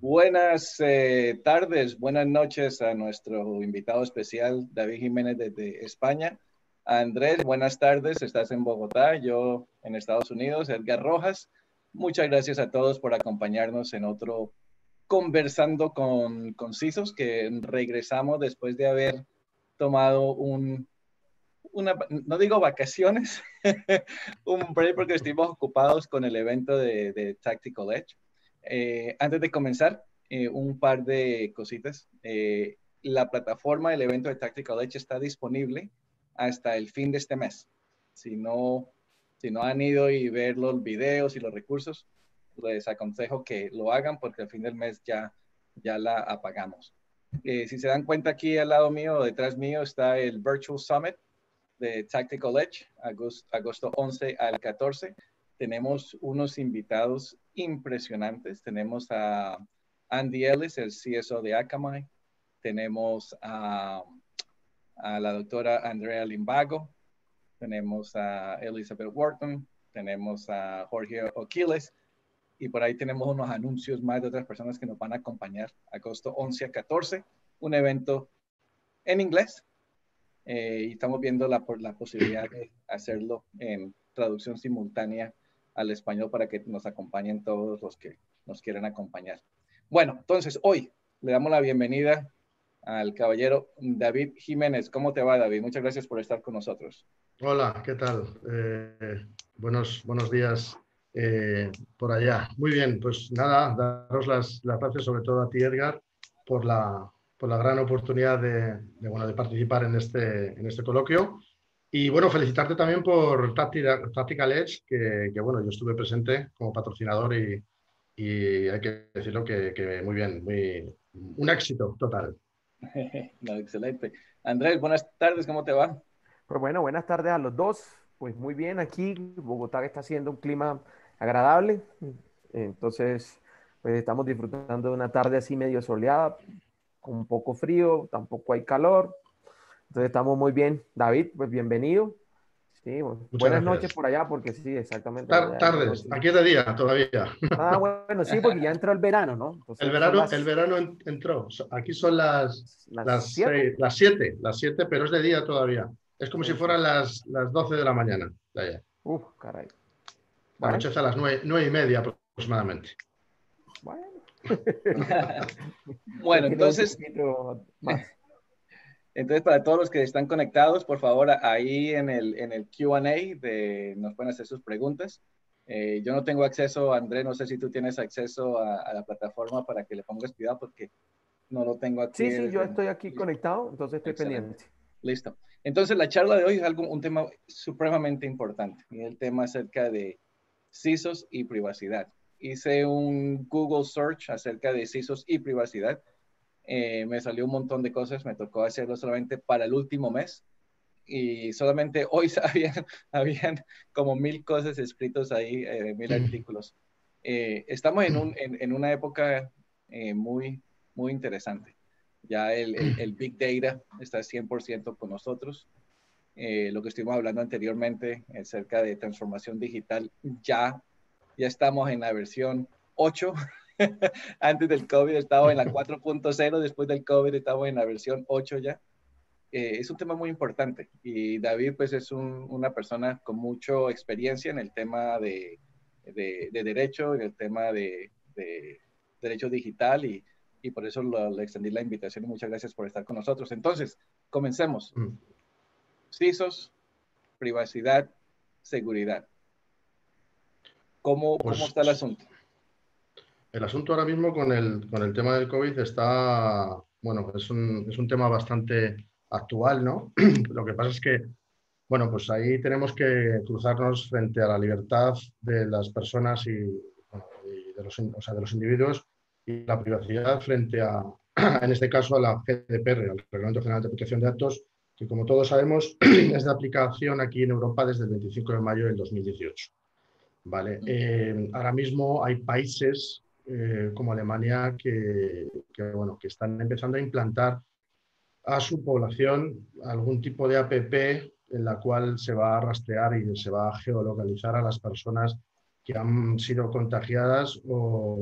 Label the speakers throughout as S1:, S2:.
S1: Buenas tardes, buenas noches a nuestro invitado especial, David Jiménez desde España. Andrés, buenas tardes, estás en Bogotá, yo en Estados Unidos, Edgar Rojas. Muchas gracias a todos por acompañarnos en otro Conversando con Concisos, que regresamos después de haber tomado no digo vacaciones, un break porque estuvimos ocupados con el evento de Tactical Edge. Antes de comenzar, un par de cositas. La plataforma del evento de Tactical Edge está disponible hasta el fin de este mes. Si no han ido y ver los videos y los recursos, les aconsejo que lo hagan porque al fin del mes ya la apagamos. Si se dan cuenta, aquí al lado mío, detrás mío, está el Virtual Summit de Tactical Edge, agosto 11 al 14. Tenemos unos invitados impresionantes. Tenemos a Andy Ellis, el CSO de Akamai. Tenemos a la doctora Andrea Limbago. Tenemos a Elizabeth Wharton. Tenemos a Jorge Oquiles. Y por ahí tenemos unos anuncios más de otras personas que nos van a acompañar agosto 11 a 14. Un evento en inglés. Y estamos viendo la posibilidad de hacerlo en traducción simultánea al español para que nos acompañen todos los que nos quieran acompañar. Bueno, entonces hoy le damos la bienvenida al caballero David Jiménez. ¿Cómo te va, David? Muchas gracias por estar con nosotros.
S2: Hola, ¿qué tal? Buenos días por allá. Muy bien, pues nada, daros las gracias sobre todo a ti, Edgar, por la gran oportunidad de participar en este coloquio. Y bueno, felicitarte también por Tactical Edge, que bueno, yo estuve presente como patrocinador y hay que decirlo que muy bien, un éxito total.
S1: No, excelente. Andrés, buenas tardes, ¿cómo te va?
S3: Pues bueno, buenas tardes a los dos. Pues muy bien, aquí Bogotá está haciendo un clima agradable. Entonces, pues estamos disfrutando de una tarde así medio soleada, con un poco frío, tampoco hay calor. Entonces estamos muy bien. David, pues bienvenido. Sí, bueno,
S2: Muchas
S3: buenas noches
S2: gracias.
S3: por allá, porque sí, exactamente, allá es de
S2: Tardes,
S3: noche.
S2: aquí es de día todavía.
S3: Ah, bueno, sí, porque ya entró el verano, ¿no?
S2: El
S3: Entonces son
S2: verano, el verano entró. Aquí son
S3: las 7.
S2: las 7, pero es de día todavía. Es como si
S3: Sí, sí,
S2: fueran
S3: sí.
S2: las 12 de la mañana de allá.
S3: Caray. Bueno,
S2: Anochece a las 9:30 aproximadamente.
S3: bueno. Ya
S1: Bueno,
S3: tiene un
S1: entonces,
S3: tiempito más.
S1: para todos los que están conectados, por favor, ahí en el Q&A nos pueden hacer sus preguntas. Yo no tengo acceso, André, no sé si tú tienes acceso a la plataforma para que le pongas cuidado porque no lo tengo aquí.
S3: Sí, sí, yo estoy aquí
S1: Listo.
S3: conectado, entonces estoy
S1: Excelente.
S3: pendiente.
S1: Listo. Entonces, la charla de hoy es un tema supremamente importante. Y el tema acerca de CISOs y privacidad. Hice un Google search acerca de CISOs y privacidad. Me salió un montón de cosas. Me tocó hacerlo solamente para el último mes. Y solamente hoy habían como 1000 cosas escritas ahí, 1000 artículos. Estamos en una época muy, muy interesante. Ya el Big Data está 100% con nosotros. Lo que estuvimos hablando anteriormente acerca de transformación digital, ya estamos en la versión 8. Antes del COVID estaba en la 4.0, después del COVID estamos en la versión 8 ya. Es un tema muy importante y David pues es una persona con mucha experiencia en el tema de derecho, en el tema de derecho digital y por eso le extendí la invitación y muchas gracias por estar con nosotros. Entonces, comencemos. CISOs, privacidad, seguridad. ¿Cómo
S2: Pues
S1: está el asunto?
S2: el asunto ahora mismo con el tema del COVID está, bueno, es un tema bastante actual, ¿no? Lo que pasa es que, bueno, pues ahí tenemos que cruzarnos frente a la libertad de las personas bueno, y de los individuos y la privacidad frente a, en este caso, a la GDPR, al Reglamento General de Protección de Datos, que como todos sabemos es de aplicación aquí en Europa desde el 25 de mayo del 2018. ¿Vale? Ahora mismo hay países como Alemania bueno, que están empezando a implantar a su población algún tipo de APP en la cual se va a rastrear y se va a geolocalizar a las personas que han sido contagiadas o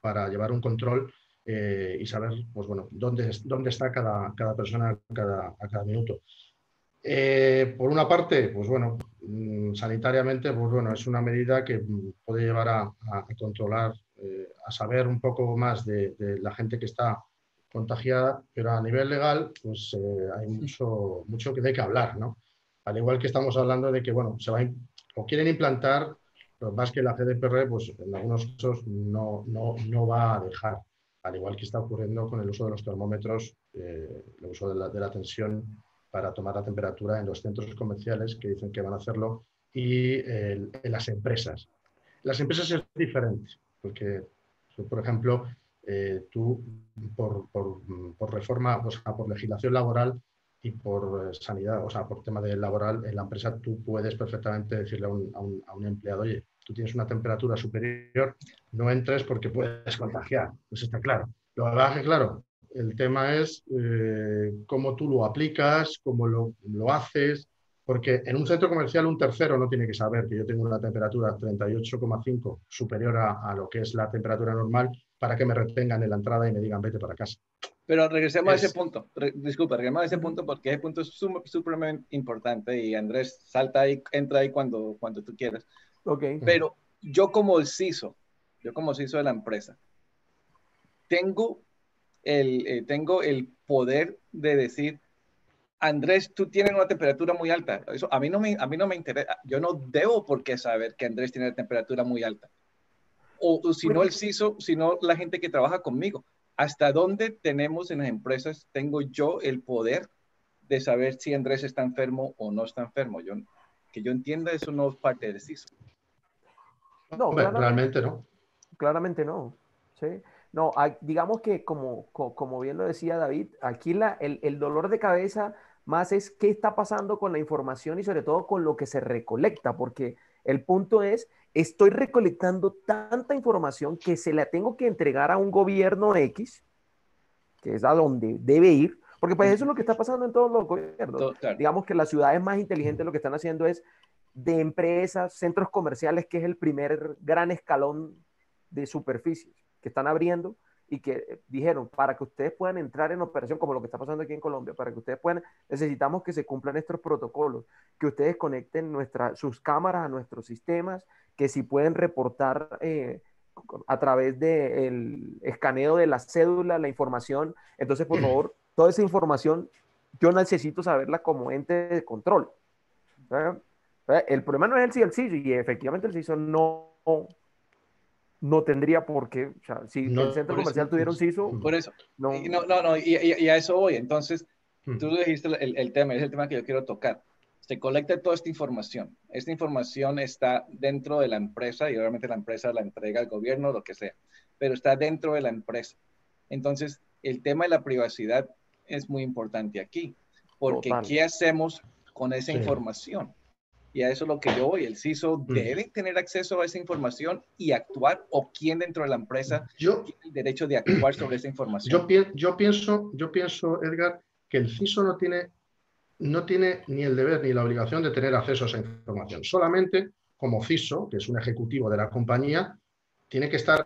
S2: para llevar un control y saber, pues bueno, dónde está cada persona a cada minuto. Por una parte, pues bueno, sanitariamente, pues bueno, es una medida que puede llevar a controlar, a saber un poco más de la gente que está contagiada, pero a nivel legal, pues hay mucho que hay que hablar, ¿no? Al igual que estamos hablando de que, bueno, o quieren implantar, lo más que la GDPR, pues en algunos casos no va a dejar, al igual que está ocurriendo con el uso de los termómetros, el uso de la tensión para tomar la temperatura en los centros comerciales que dicen que van a hacerlo y en las empresas. Las empresas es diferente, porque, por ejemplo, tú por reforma, o sea, por legislación laboral y por sanidad, o sea, por tema de laboral, en la empresa tú puedes perfectamente decirle a un empleado, oye, tú tienes una temperatura superior, no entres porque puedes contagiar. Eso está claro. Lo verdad es que, claro, el tema es cómo tú lo aplicas, cómo lo haces, porque en un centro comercial un tercero no tiene que saber que yo tengo una temperatura 38,5 superior a lo que es la temperatura normal para que me retengan en la entrada y me digan vete para casa.
S1: Pero regresemos a ese punto. Disculpa, regresemos a ese punto porque ese punto es sumamente importante y Andrés, salta ahí, entra ahí cuando tú quieras.
S3: Okay.
S1: Pero yo como CISO de la empresa, tengo tengo el poder de decir, Andrés, tú tienes una temperatura muy alta. Eso a mí no me interesa. Yo no debo por qué saber que Andrés tiene una temperatura muy alta. O si no el CISO, sino la gente que trabaja conmigo. ¿Hasta dónde tenemos en las empresas, tengo yo el poder de saber si Andrés está enfermo o no está enfermo? Que yo entienda, eso no es parte del CISO.
S3: No,
S2: Hombre, realmente no.
S3: Claramente no. ¿Sí? No, digamos que como bien lo decía David, aquí el dolor de cabeza más es qué está pasando con la información y sobre todo con lo que se recolecta, porque el punto es, estoy recolectando tanta información que se la tengo que entregar a un gobierno X, que es a donde debe ir, porque pues eso es lo que está pasando en todos los gobiernos.
S1: Claro.
S3: Digamos que las ciudades más inteligentes lo que están haciendo es de empresas, centros comerciales, que es el primer gran escalón de superficies que están abriendo y que dijeron, para que ustedes puedan entrar en operación, como lo que está pasando aquí en Colombia, para que ustedes puedan, necesitamos que se cumplan estos protocolos, que ustedes conecten sus cámaras a nuestros sistemas, que si pueden reportar a través del escaneo de la cédula, la información. Entonces, por favor, toda esa información yo necesito saberla como ente de control. ¿Verdad? El problema no es el CISO, y efectivamente el CISO no tendría por qué. O sea, si
S2: No,
S3: el centro comercial tuviera un CISO,
S1: por eso.
S3: no.
S1: Y a eso voy. Entonces, tú dijiste el tema, es el tema que yo quiero tocar. Se colecta toda esta información. Esta información está dentro de la empresa y obviamente la empresa la entrega al gobierno, lo que sea, pero está dentro de la empresa. Entonces, el tema de la privacidad es muy importante aquí, porque
S3: Total.
S1: ¿qué hacemos con esa información? Y a eso es lo que yo voy. El CISO debe tener acceso a esa información y actuar, o quién dentro de la empresa tiene el derecho de actuar sobre esa información.
S2: Yo pienso, Edgar, que el CISO no tiene ni el deber ni la obligación de tener acceso a esa información. Solamente como CISO, que es un ejecutivo de la compañía, tiene que estar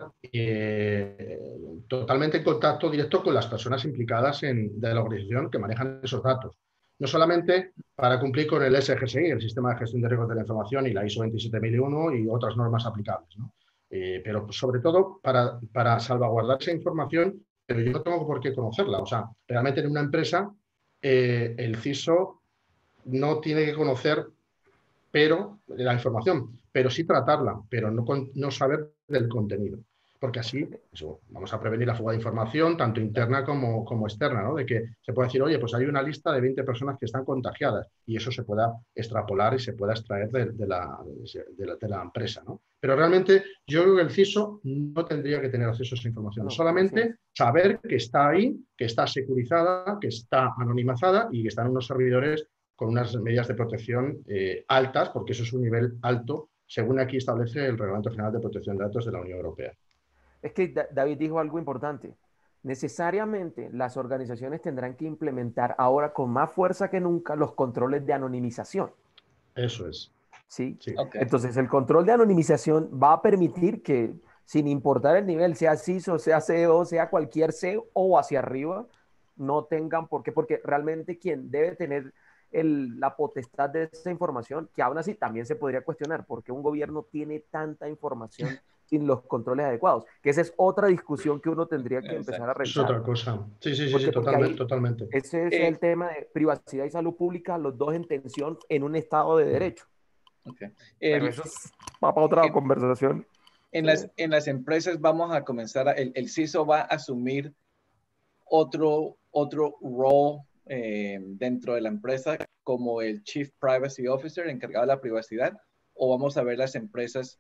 S2: totalmente en contacto directo con las personas implicadas de la organización que manejan esos datos. No solamente para cumplir con el SGSI, el Sistema de Gestión de Riesgos de la Información, y la ISO 27001 y otras normas aplicables, ¿no? Pero sobre todo para salvaguardar esa información, pero yo no tengo por qué conocerla. O sea, realmente en una empresa el CISO no tiene que conocer la información, pero sí tratarla, pero no saber del contenido. Porque así vamos a prevenir la fuga de información, tanto interna como externa, ¿no? De que se puede decir, oye, pues hay una lista de 20 personas que están contagiadas y eso se pueda extrapolar y se pueda extraer de la empresa, ¿no? Pero realmente yo creo que el CISO no tendría que tener acceso a esa información, solamente saber que está ahí, que está securizada, que está anonimizada y que están unos servidores con unas medidas de protección altas, porque eso es un nivel alto, según aquí establece el Reglamento General de Protección de Datos de la Unión Europea.
S3: Es que David dijo algo importante. Necesariamente las organizaciones tendrán que implementar ahora con más fuerza que nunca los controles de anonimización.
S2: Eso es.
S3: ¿sí?
S2: Sí.
S1: Ok.
S3: Entonces, el control de anonimización va a permitir que, sin importar el nivel, sea CISO, sea CEO, sea cualquier CEO o hacia arriba, no tengan por qué, porque realmente quien debe tener la potestad de esa información, que aún así también se podría cuestionar, porque un gobierno tiene tanta información sin los controles adecuados, que esa es otra discusión que uno tendría que empezar a
S1: Exacto.
S2: es
S3: revisar.
S2: otra cosa. Sí, sí, sí, sí,
S3: Porque
S2: totalmente,
S3: ahí
S2: totalmente.
S3: ese es
S1: Eh,
S3: el tema de privacidad y salud pública, los dos en tensión en un estado de derecho.
S1: ok.
S3: Pero
S1: El-
S3: eso va para otra
S1: en,
S3: conversación.
S1: en
S3: Sí.
S1: las empresas vamos a comenzar, el CISO va a asumir otro rol dentro de la empresa como el Chief Privacy Officer encargado de la privacidad, o vamos a ver las empresas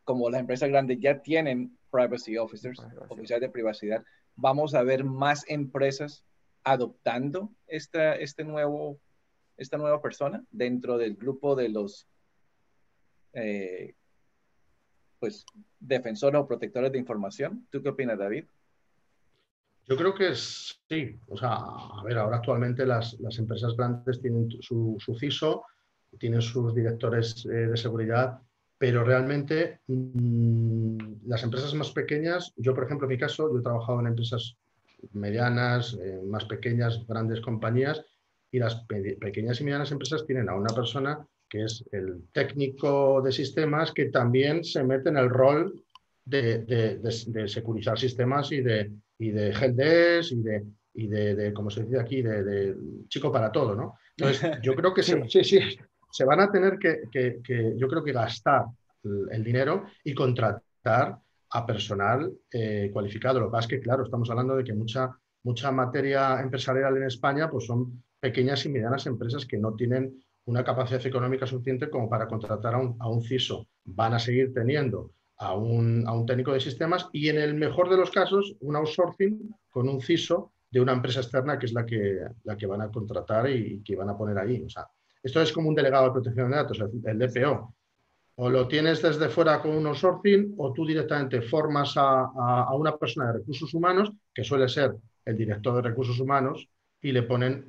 S1: como las empresas grandes ya tienen privacy officers, oficiales de privacidad, vamos a ver más empresas adoptando esta nueva persona dentro del grupo de los eh, pues, defensores o protectores de información. ¿Tú qué opinas, David?
S2: Yo creo que sí. O sea, a ver, ahora actualmente las empresas grandes tienen su CISO, tienen sus directores de seguridad, pero realmente las empresas más pequeñas, yo por ejemplo en mi caso, yo he trabajado en empresas medianas, más pequeñas, grandes compañías, y las pequeñas y medianas empresas tienen a una persona que es el técnico de sistemas que también se mete en el rol de securizar sistemas y de helpdesk y de como se dice aquí, de chico para todo, ¿no? Entonces, yo creo que
S3: Sí.
S2: sí, sí, se van a tener yo creo que gastar el dinero y contratar a personal cualificado. Lo que pasa es que, claro, estamos hablando de que mucha materia empresarial en España pues son pequeñas y medianas empresas que no tienen una capacidad económica suficiente como para contratar a un CISO. Van a seguir teniendo a un técnico de sistemas y en el mejor de los casos un outsourcing con un CISO de una empresa externa que es la que van a contratar y que van a poner ahí. O sea, esto es como un delegado de protección de datos, el DPO. O lo tienes desde fuera con un outsourcing o tú directamente formas a una persona de recursos humanos, que suele ser el director de recursos humanos, y le ponen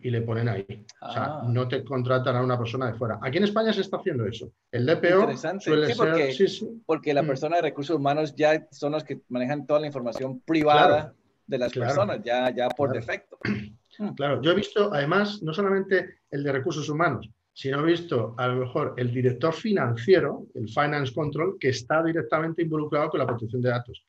S2: ahí. O sea,
S1: Ah,
S2: no te contratan a una persona de fuera. Aquí en España se está haciendo eso. El DPO
S1: interesante.
S2: suele
S1: Sí,
S2: ser, sí, sí,
S1: porque la persona de recursos humanos ya son los que manejan toda la información
S2: claro,
S1: privada de las
S2: claro,
S1: personas, ya por
S2: claro.
S1: defecto. Hmm,
S2: Claro, yo he visto además no solamente el de recursos humanos, sino he visto a lo mejor el director financiero, el Finance Control, que está directamente involucrado con la protección de datos.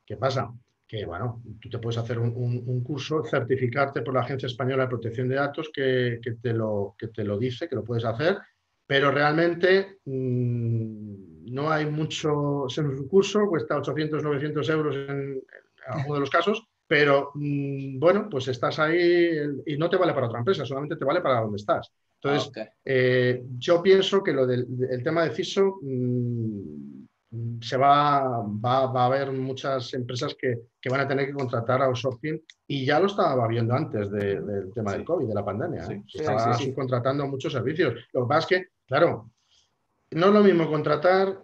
S2: ¿Qué pasa? Que, bueno, tú te puedes hacer un curso, certificarte por la Agencia Española de Protección de Datos que te lo dice, que lo puedes hacer, pero realmente no hay mucho. Es un curso, cuesta 800, 900 euros en algunos de los casos, pero bueno, pues estás ahí y no te vale para otra empresa, solamente te vale para donde estás. Entonces,
S1: ok.
S2: yo pienso que el tema de CISO va a haber muchas empresas que van a tener que contratar a outsourcing y ya lo estaba viendo antes del tema del
S1: Sí,
S2: COVID, de la pandemia, ¿eh?
S1: sí,
S2: Se
S1: sí, sí,
S2: estaba
S1: sí.
S2: subcontratando muchos servicios. Lo que pasa es que, claro, no es lo mismo contratar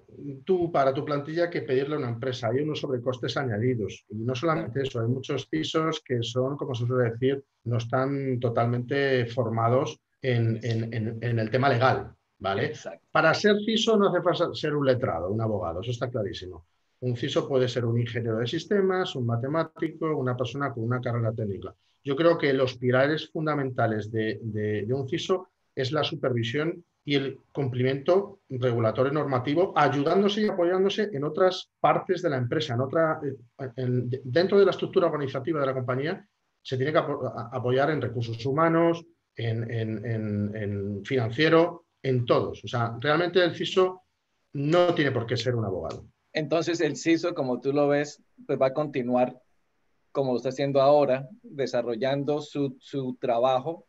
S2: tú para tu plantilla que pedirle a una empresa. Hay unos sobrecostes añadidos. Y no
S1: Claro.
S2: solamente eso, hay muchos pisos que son, como se suele decir, no están totalmente formados en el tema legal, ¿vale?
S1: Exacto.
S2: Para ser CISO no hace falta ser un letrado, un abogado, eso está clarísimo. Un CISO puede ser un ingeniero de sistemas, un matemático, una persona con una carrera técnica. Yo creo que los pilares fundamentales de un CISO es la supervisión y el cumplimiento regulatorio normativo, ayudándose y apoyándose en otras partes de la empresa, dentro de la estructura organizativa de la compañía, se tiene que apoyar en recursos humanos, en financiero, en todos. O sea, realmente el CISO no tiene por qué ser un abogado.
S1: Entonces el CISO, como tú lo ves, pues va a continuar como lo está haciendo ahora, desarrollando su trabajo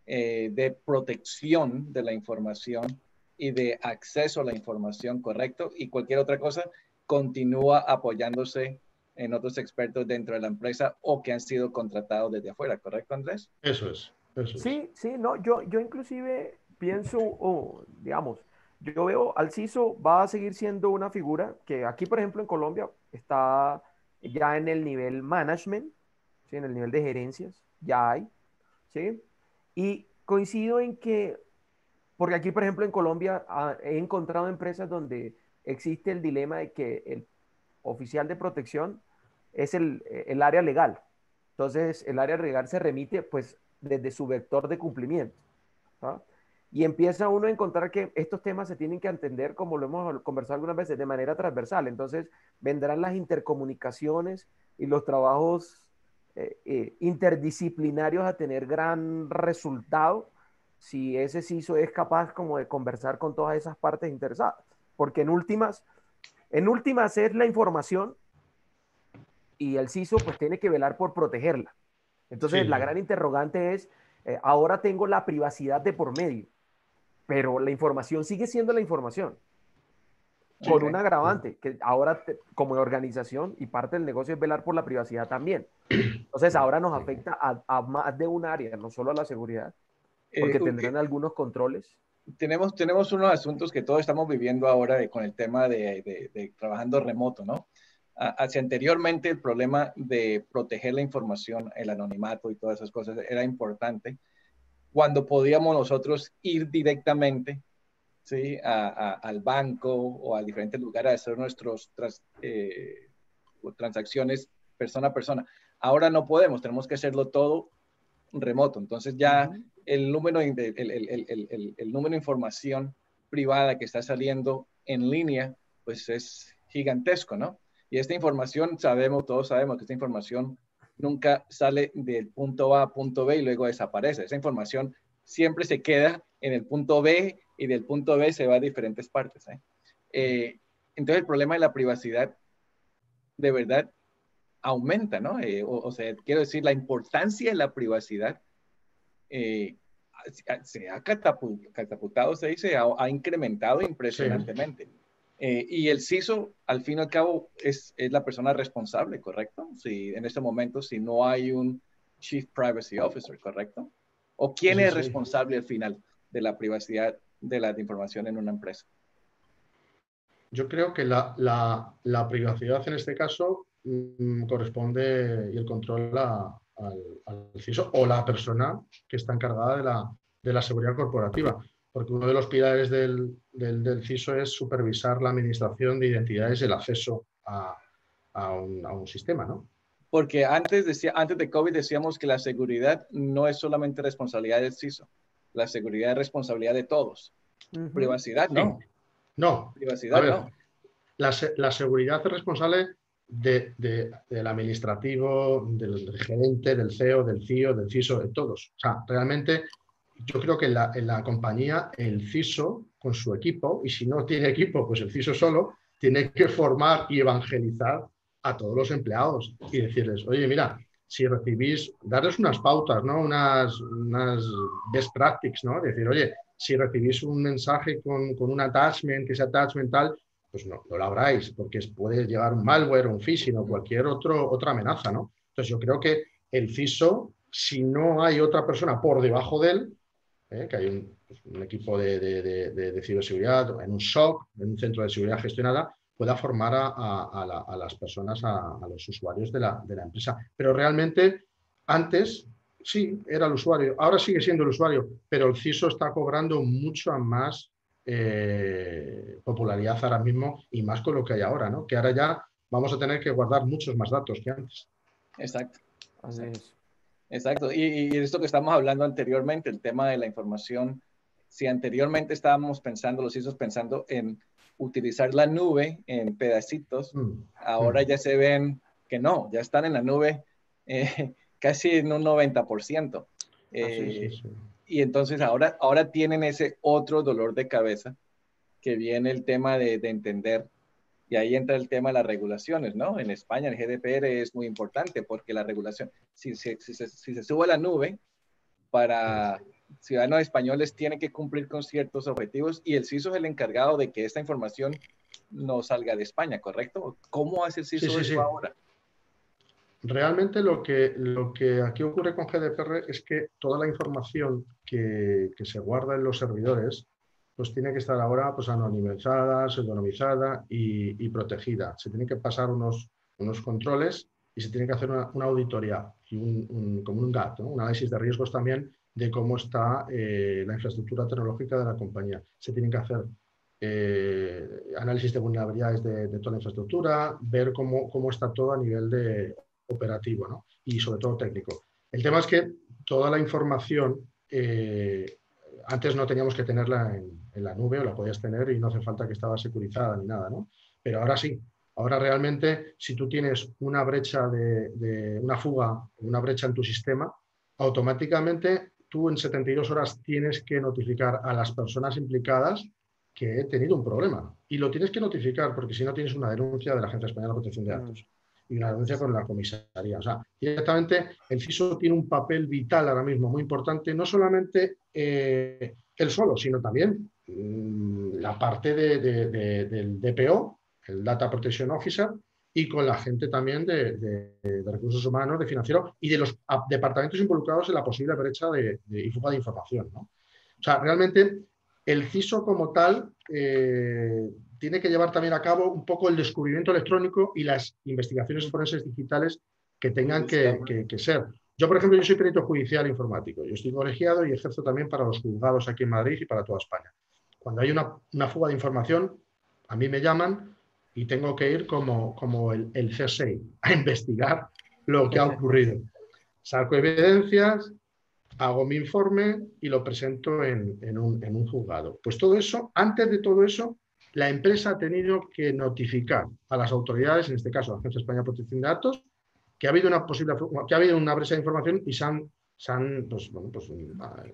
S1: de protección de la información y de acceso a la información, correcto, y cualquier otra cosa, continúa apoyándose en otros expertos dentro de la empresa o que han sido contratados desde afuera, ¿correcto, Andrés?
S2: Eso es, eso es.
S3: Sí, sí, no, yo inclusive pienso, digamos, yo veo al CISO va a seguir siendo una figura que aquí, por ejemplo, en Colombia está ya en el nivel management, ¿sí? En el nivel de gerencias, ya hay, ¿sí? Y coincido en que Porque aquí, por ejemplo, en Colombia he encontrado empresas donde existe el dilema de que el oficial de protección es el área legal. Entonces, el área legal se remite pues desde su vector de cumplimiento. ¿Ah? Y empieza uno a encontrar que estos temas se tienen que entender, como lo hemos conversado algunas veces, de manera transversal. Entonces, vendrán las intercomunicaciones y los trabajos interdisciplinarios a tener gran resultado si ese CISO es capaz como de conversar con todas esas partes interesadas. Porque en últimas es la información y el CISO pues tiene que velar por protegerla. Entonces,
S2: Sí,
S3: la gran interrogante es, ahora tengo la privacidad de por medio, pero la información sigue siendo la información, con
S1: Ok.
S3: un agravante, que ahora como organización y parte del negocio es velar por la privacidad también. Entonces, ahora nos afecta a más de un área, no solo a la seguridad, porque tendrán algunos controles.
S1: Tenemos unos asuntos que todos estamos viviendo ahora con el tema de trabajando remoto, ¿no? Hacia anteriormente el problema de proteger la información, el anonimato y todas esas cosas era importante cuando podíamos nosotros ir directamente, ¿sí? Al banco o a diferentes lugares a hacer nuestras transacciones persona a persona. Ahora no podemos, tenemos que hacerlo todo remoto. Entonces ya el número el número de información privada que está saliendo en línea, pues es gigantesco, ¿no? Y esta información, todos sabemos que esta información nunca sale del punto A a punto B y luego desaparece. Esa información siempre se queda en el punto B y del punto B se va a diferentes partes. Entonces el problema de la privacidad de verdad aumenta, ¿no? O sea, quiero decir, la importancia de la privacidad eh, se ha catapultado, se dice, ha incrementado
S2: sí,
S1: impresionantemente. Y el CISO, al fin y al cabo, es la persona responsable, ¿correcto? Si en este momento, si no hay un Chief Privacy Officer, ¿correcto? ¿O quién
S2: sí,
S1: es
S2: sí.
S1: responsable al final de la privacidad de la información en una empresa?
S2: Yo creo que la privacidad en este caso corresponde y el control al CISO o la persona que está encargada de la seguridad corporativa, porque uno de los pilares del CISO es supervisar la administración de identidades y el acceso a un sistema, ¿no?
S1: Porque antes de COVID decíamos que la seguridad no es solamente responsabilidad del CISO, la seguridad es responsabilidad de todos. Privacidad
S2: Sí,
S1: no,
S2: no. A
S1: privacidad
S2: ver,
S1: no.
S2: la seguridad es responsable del administrativo, del gerente, del CEO, del CIO, del CISO, de todos. O sea, realmente yo creo que en la compañía el CISO con su equipo, y si no tiene equipo, pues el CISO solo, tiene que formar y evangelizar a todos los empleados y decirles, oye, mira, si recibís, darles unas pautas, ¿no? Unas best practices, ¿no? Decir, oye, si recibís un mensaje con un attachment, que ese attachment tal, pues no lo abráis, porque puede llegar un malware, un phishing o cualquier otra amenaza, ¿no? Entonces yo creo que el CISO, si no hay otra persona por debajo de él, que hay un equipo de ciberseguridad, en un SOC, en un centro de seguridad gestionada, pueda formar a las personas, a los usuarios de la empresa. Pero realmente, antes, sí, era el usuario, ahora sigue siendo el usuario, pero el CISO está cobrando mucho más popularidad ahora mismo y más con lo que hay ahora, ¿no? Que ahora ya vamos a tener que guardar muchos más datos que antes.
S1: Exacto,
S3: Así
S1: exacto.
S3: es.
S1: Exacto. Y esto que estamos hablando anteriormente, el tema de la información, si anteriormente estábamos pensando, los CISOs pensando en utilizar la nube en pedacitos, ahora ya se ven que no, ya están en la nube casi en un 90%.
S3: Así es.
S2: Sí,
S1: Eh,
S2: sí.
S1: y entonces ahora tienen ese otro dolor de cabeza que viene el tema de entender y ahí entra el tema de las regulaciones, ¿no? En España el GDPR es muy importante porque la regulación, si se sube a la nube, para ciudadanos españoles tiene que cumplir con ciertos objetivos y el CISO es el encargado de que esta información no salga de España, ¿correcto? ¿Cómo hace el
S2: Sí,
S1: CISO
S2: sí,
S1: eso
S2: sí.
S1: ahora?
S2: Realmente lo que aquí ocurre con GDPR es que toda la información que se guarda en los servidores pues tiene que estar ahora pues, anonimizada, pseudonimizada y protegida. Se tienen que pasar unos controles y se tiene que hacer una auditoría y como un GAT, ¿no? Un análisis de riesgos también de cómo está la infraestructura tecnológica de la compañía. Se tienen que hacer análisis de vulnerabilidades de toda la infraestructura, ver cómo está todo a nivel de operativo, ¿no? Y sobre todo técnico. El tema es que toda la información, antes no teníamos que tenerla en la nube, o la podías tener y no hace falta que estaba securizada ni nada, ¿no? Pero ahora sí. Ahora realmente, si tú tienes una brecha una fuga, una brecha en tu sistema, automáticamente tú en 72 horas tienes que notificar a las personas implicadas que he tenido un problema. Y lo tienes que notificar porque si no tienes una denuncia de la Agencia Española de Protección de Datos y una denuncia con la comisaría. O sea, directamente el CISO tiene un papel vital ahora mismo, muy importante, no solamente él solo, sino también la parte del DPO, el Data Protection Officer, y con la gente también de recursos humanos, de financiero y de los departamentos involucrados en la posible brecha y fuga de información, ¿no? O sea, realmente el CISO como tal tiene que llevar también a cabo un poco el descubrimiento electrónico y las investigaciones forenses digitales que tengan que ser. Yo, por ejemplo, yo soy perito judicial informático. Yo estoy colegiado y ejerzo también para los juzgados aquí en Madrid y para toda España. Cuando hay una fuga de información, a mí me llaman y tengo que ir como el CSI a investigar lo que ha ocurrido. Saco evidencias, hago mi informe y lo presento en un juzgado. Pues todo eso, antes de todo eso, la empresa ha tenido que notificar a las autoridades, en este caso la Agencia Española de Protección de Datos, que ha habido una brecha de información y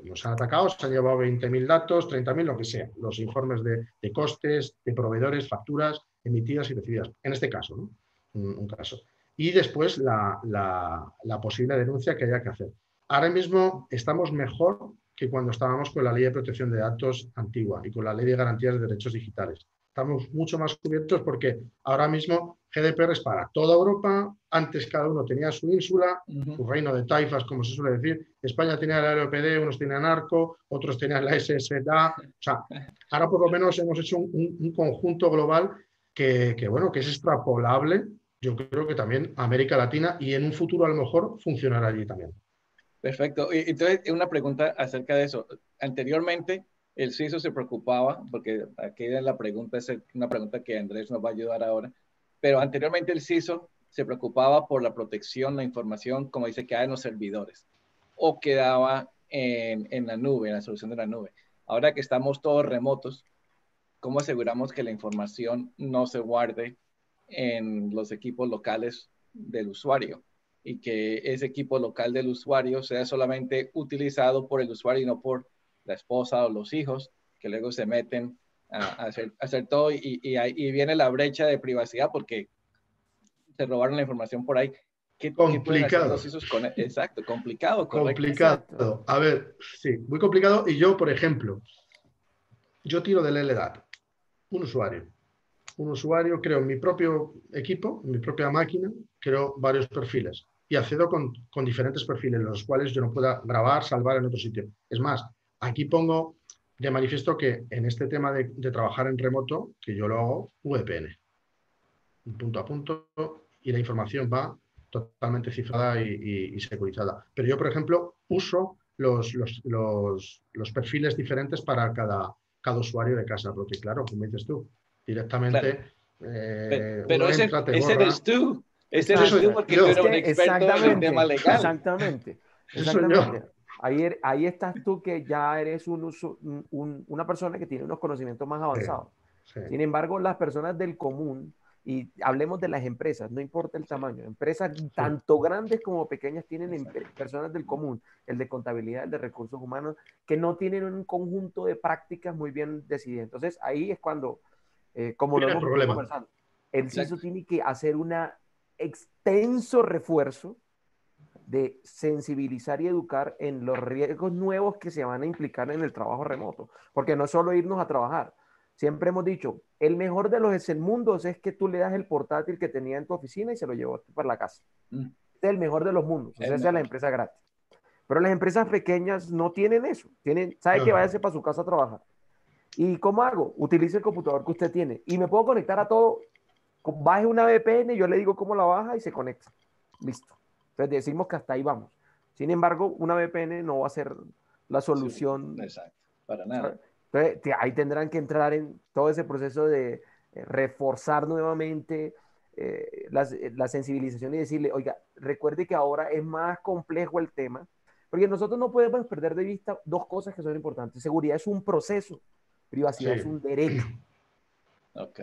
S2: nos han atacado, se han llevado 20.000 datos, 30.000, lo que sea, los informes de costes, de proveedores, facturas emitidas y recibidas, en este caso, ¿no? Un caso. Y después la posible denuncia que haya que hacer. Ahora mismo estamos mejor que cuando estábamos con la Ley de Protección de Datos antigua y con la Ley de Garantías de Derechos Digitales. Estamos mucho más cubiertos porque ahora mismo GDPR es para toda Europa. Antes cada uno tenía su ínsula, su reino de taifas, como se suele decir. España tenía la LOPD, unos tenían ARCO, otros tenían la SSA. O sea, ahora por lo menos hemos hecho un conjunto global que es extrapolable. Yo creo que también a América Latina y en un futuro a lo mejor funcionará allí también.
S1: Perfecto. Y entonces, una pregunta acerca de eso. Anteriormente, el CISO se preocupaba, porque aquí la pregunta es una pregunta que Andrés nos va a ayudar ahora, pero anteriormente el CISO se preocupaba por la protección, la información, como dice, quedaba en los servidores o quedaba en la nube, en la solución de la nube. Ahora que estamos todos remotos, ¿cómo aseguramos que la información no se guarde en los equipos locales del usuario y que ese equipo local del usuario sea solamente utilizado por el usuario y no por la esposa o los hijos que luego se meten a hacer todo y viene la brecha de privacidad porque se robaron la información por ahí? ¿Qué pueden hacer los
S2: Complicado.
S1: CISOs con eso? Exacto, complicado, correcto.
S2: Complicado.
S3: Exacto.
S2: A ver, sí, muy complicado. Y yo, por ejemplo, yo tiro del LDAP, un usuario. Un usuario, creo en mi propio equipo, en mi propia máquina, creo varios perfiles y accedo con diferentes perfiles, los cuales yo no pueda grabar, salvar en otro sitio. Es más, aquí pongo de manifiesto que en este tema de trabajar en remoto, que yo lo hago VPN, punto a punto, y la información va totalmente cifrada y securizada. Pero yo, por ejemplo, uso los perfiles diferentes para cada usuario de casa, porque claro, como dices tú,
S1: Claro.
S2: directamente
S1: Pero
S2: uno entra, te
S1: ese
S2: borra.
S1: eres tú. Ese eres tú
S3: Exacto.
S1: porque tú
S2: Yo,
S1: eres un experto en el tema
S3: Exactamente,
S1: legal.
S3: exactamente,
S2: ese soy yo.
S3: exactamente. Ahí estás tú que ya eres una persona que tiene unos conocimientos más
S2: Sí,
S3: avanzados.
S2: sí,
S3: Sin embargo, las personas del común, y hablemos de las empresas, no importa el tamaño, empresas
S2: sí.
S3: tanto grandes como pequeñas tienen
S1: Exacto.
S3: personas del común, el de contabilidad, el de recursos humanos, que no tienen un conjunto de prácticas muy bien decididas. Entonces, ahí es cuando, como lo
S2: Tiene el
S3: hemos venido
S2: problema.
S3: conversando, el CISO
S1: Exacto.
S3: tiene que hacer un extenso refuerzo de sensibilizar y educar en los riesgos nuevos que se van a implicar en el trabajo remoto, porque no es solo irnos a trabajar. Siempre hemos dicho, el mejor de los mundos es que tú le das el portátil que tenía en tu oficina y se lo llevó para la casa.
S1: Mm,
S3: Este es el mejor de los mundos,
S1: es
S3: esa es la
S1: mejor.
S3: empresa gratis. Pero las empresas pequeñas no tienen eso, sabe que
S2: No,
S3: váyase para su casa a trabajar. ¿Y cómo hago? Utilice el computador que usted tiene y me puedo conectar a todo. Baje una VPN, yo le digo cómo la baja y se conecta. Listo. Entonces decimos que hasta ahí vamos. Sin embargo, una VPN no va a ser la solución.
S1: Exacto, para nada.
S3: Entonces, ahí tendrán que entrar en todo ese proceso de reforzar nuevamente la sensibilización y decirle, oiga, recuerde que ahora es más complejo el tema, porque nosotros no podemos perder de vista dos cosas que son importantes. Seguridad es un proceso, privacidad es un derecho.
S1: Ok.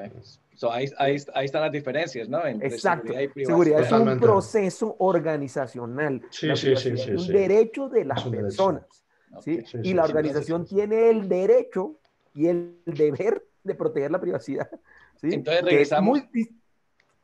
S1: So, ahí están las diferencias, ¿no? Entre
S3: Exacto.
S1: seguridad y privacidad.
S3: Seguridad es
S2: Totalmente.
S3: un proceso organizacional.
S2: Sí,
S3: La
S2: sí,
S3: privacidad
S2: sí,
S3: es un
S2: sí.
S3: derecho de las
S2: Es un derecho.
S3: personas. ¿Sí?
S1: Okay.
S2: Sí,
S3: Y
S2: sí,
S3: la
S2: sí,
S3: organización
S2: sí.
S3: tiene el derecho y el deber de proteger la privacidad. ¿Sí?
S1: Entonces
S3: Que es
S1: regresamos.
S3: muy,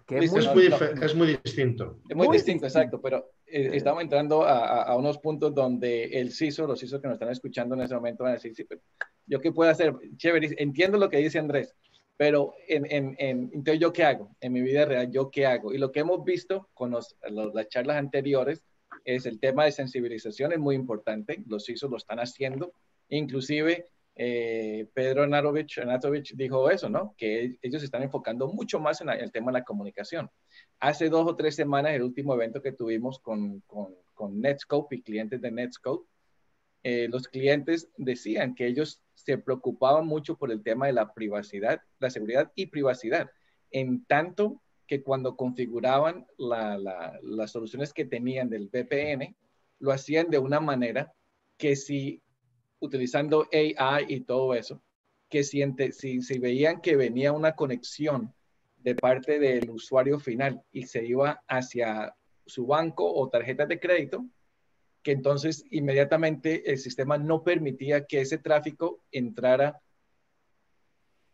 S3: que es
S1: Listo,
S3: muy,
S2: Es
S1: no,
S2: muy,
S1: no.
S2: es muy distinto.
S1: Es muy
S3: muy
S1: distinto, exacto,
S3: distinto.
S1: pero estamos entrando a unos puntos donde el CISO, los CISO que nos están escuchando en ese momento van a decir, sí, pero ¿yo qué puedo hacer? Chévere, entiendo lo que dice Andrés, pero entonces ¿yo qué hago? En mi vida real, ¿yo qué hago? Y lo que hemos visto con las charlas anteriores es el tema de sensibilización, es muy importante, los CISO lo están haciendo, inclusive Pedro Anatovich dijo eso, ¿no? Que ellos se están enfocando mucho más en el tema de la comunicación. Hace 2 o 3 semanas, el último evento que tuvimos con Netscope y clientes de Netscope, los clientes decían que ellos se preocupaban mucho por el tema de la privacidad, la seguridad y privacidad, en tanto que cuando configuraban las soluciones que tenían del VPN, lo hacían de una manera que si utilizando AI y todo eso, que si veían que venía una conexión de parte del usuario final y se iba hacia su banco o tarjetas de crédito, que entonces inmediatamente el sistema no permitía que ese tráfico entrara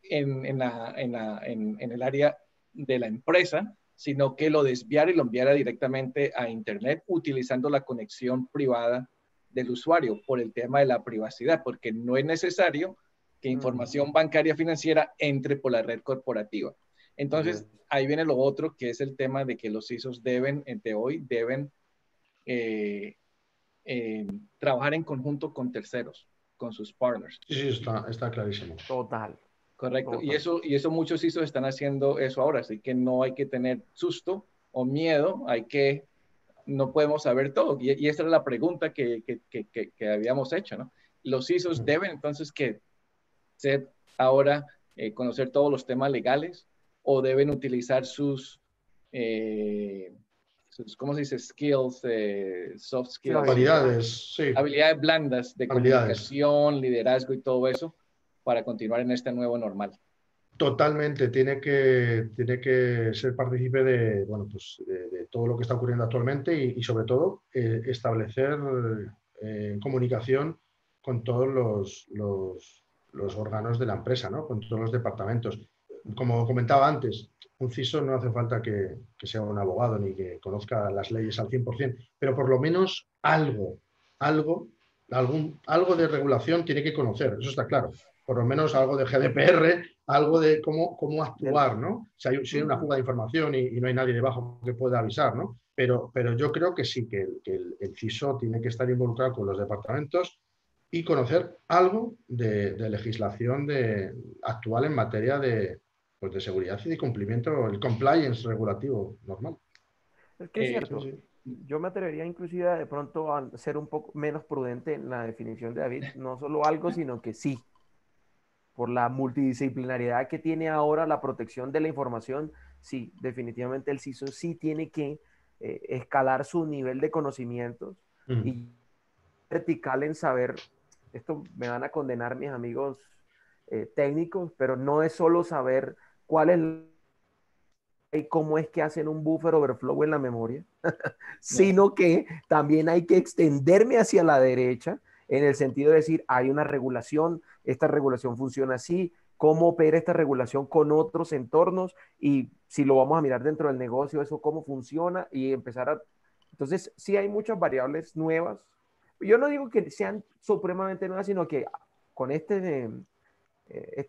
S1: en el área de la empresa, sino que lo desviara y lo enviara directamente a Internet utilizando la conexión privada del usuario por el tema de la privacidad, porque no es necesario que información bancaria financiera entre por la red corporativa. Entonces, ahí viene lo otro, que es el tema de que los CISOs deben trabajar en conjunto con terceros, con sus partners.
S2: Sí, sí, está clarísimo.
S3: Total.
S1: Correcto.
S3: Total.
S1: Y eso muchos CISOs están haciendo eso ahora, así que no hay que tener susto o miedo, no podemos saber todo. Y esa era la pregunta que habíamos hecho, ¿no? Los CISOs deben entonces que ser ahora, conocer todos los temas legales o deben utilizar ¿cómo se dice? Skills, soft
S3: Sí,
S1: skills,
S2: Habilidades, sí.
S1: habilidades blandas de
S2: Habilidades.
S1: comunicación, liderazgo y todo eso para continuar en este nuevo normal.
S2: Totalmente, tiene que ser partícipe de, bueno, pues de todo lo que está ocurriendo actualmente y sobre todo establecer comunicación con todos los órganos de la empresa, ¿no? Con todos los departamentos. Como comentaba antes, un CISO no hace falta que sea un abogado ni que conozca las leyes al 100%, pero por lo menos algo de regulación tiene que conocer, eso está claro. Por lo menos algo de GDPR, algo de cómo actuar, ¿no? Si hay una fuga de información y no hay nadie debajo que pueda avisar, ¿no? Pero yo creo que sí, que el CISO tiene que estar involucrado con los departamentos y conocer algo de legislación actual en materia de seguridad y de cumplimiento, el compliance regulativo normal.
S3: Es que es cierto.
S2: Sí.
S3: Yo me atrevería inclusive de pronto a ser un poco menos prudente en la definición de David, no solo algo, sino que sí. Por la multidisciplinariedad que tiene ahora la protección de la información, sí, definitivamente el CISO sí tiene que escalar su nivel de conocimientos y vertical en saber, esto me van a condenar mis amigos técnicos, pero no es solo saber cuál es y cómo es que hacen un buffer overflow en la memoria, sino que también hay que extenderme hacia la derecha en el sentido de decir, hay una regulación, esta regulación funciona así, cómo opera esta regulación con otros entornos y si lo vamos a mirar dentro del negocio, eso cómo funciona y empezar a... Entonces, sí hay muchas variables nuevas. Yo no digo que sean supremamente nuevas, sino que con este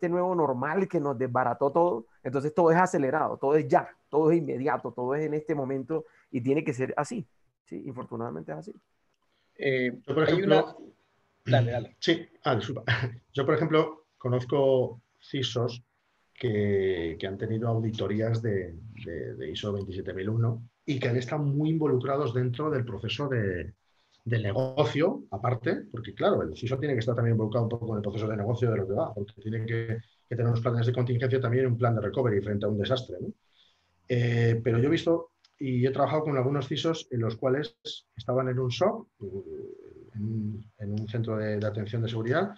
S3: nuevo normal que nos desbarató todo, entonces todo es acelerado, todo es ya, todo es inmediato, todo es en este momento y tiene que ser así. Sí, infortunadamente es así.
S2: Yo, por ejemplo,
S1: Dale.
S2: Sí, disculpa. Yo, por ejemplo, conozco CISOs que han tenido auditorías de ISO 27001 y que han estado muy involucrados dentro del proceso de del negocio, aparte, porque claro, el CISO tiene que estar también involucrado un poco en el proceso de negocio de lo que va, porque tiene que tener unos planes de contingencia también y un plan de recovery frente a un desastre, ¿no? Pero yo he visto y he trabajado con algunos CISOs en los cuales estaban en un SOC, en un centro de atención de seguridad,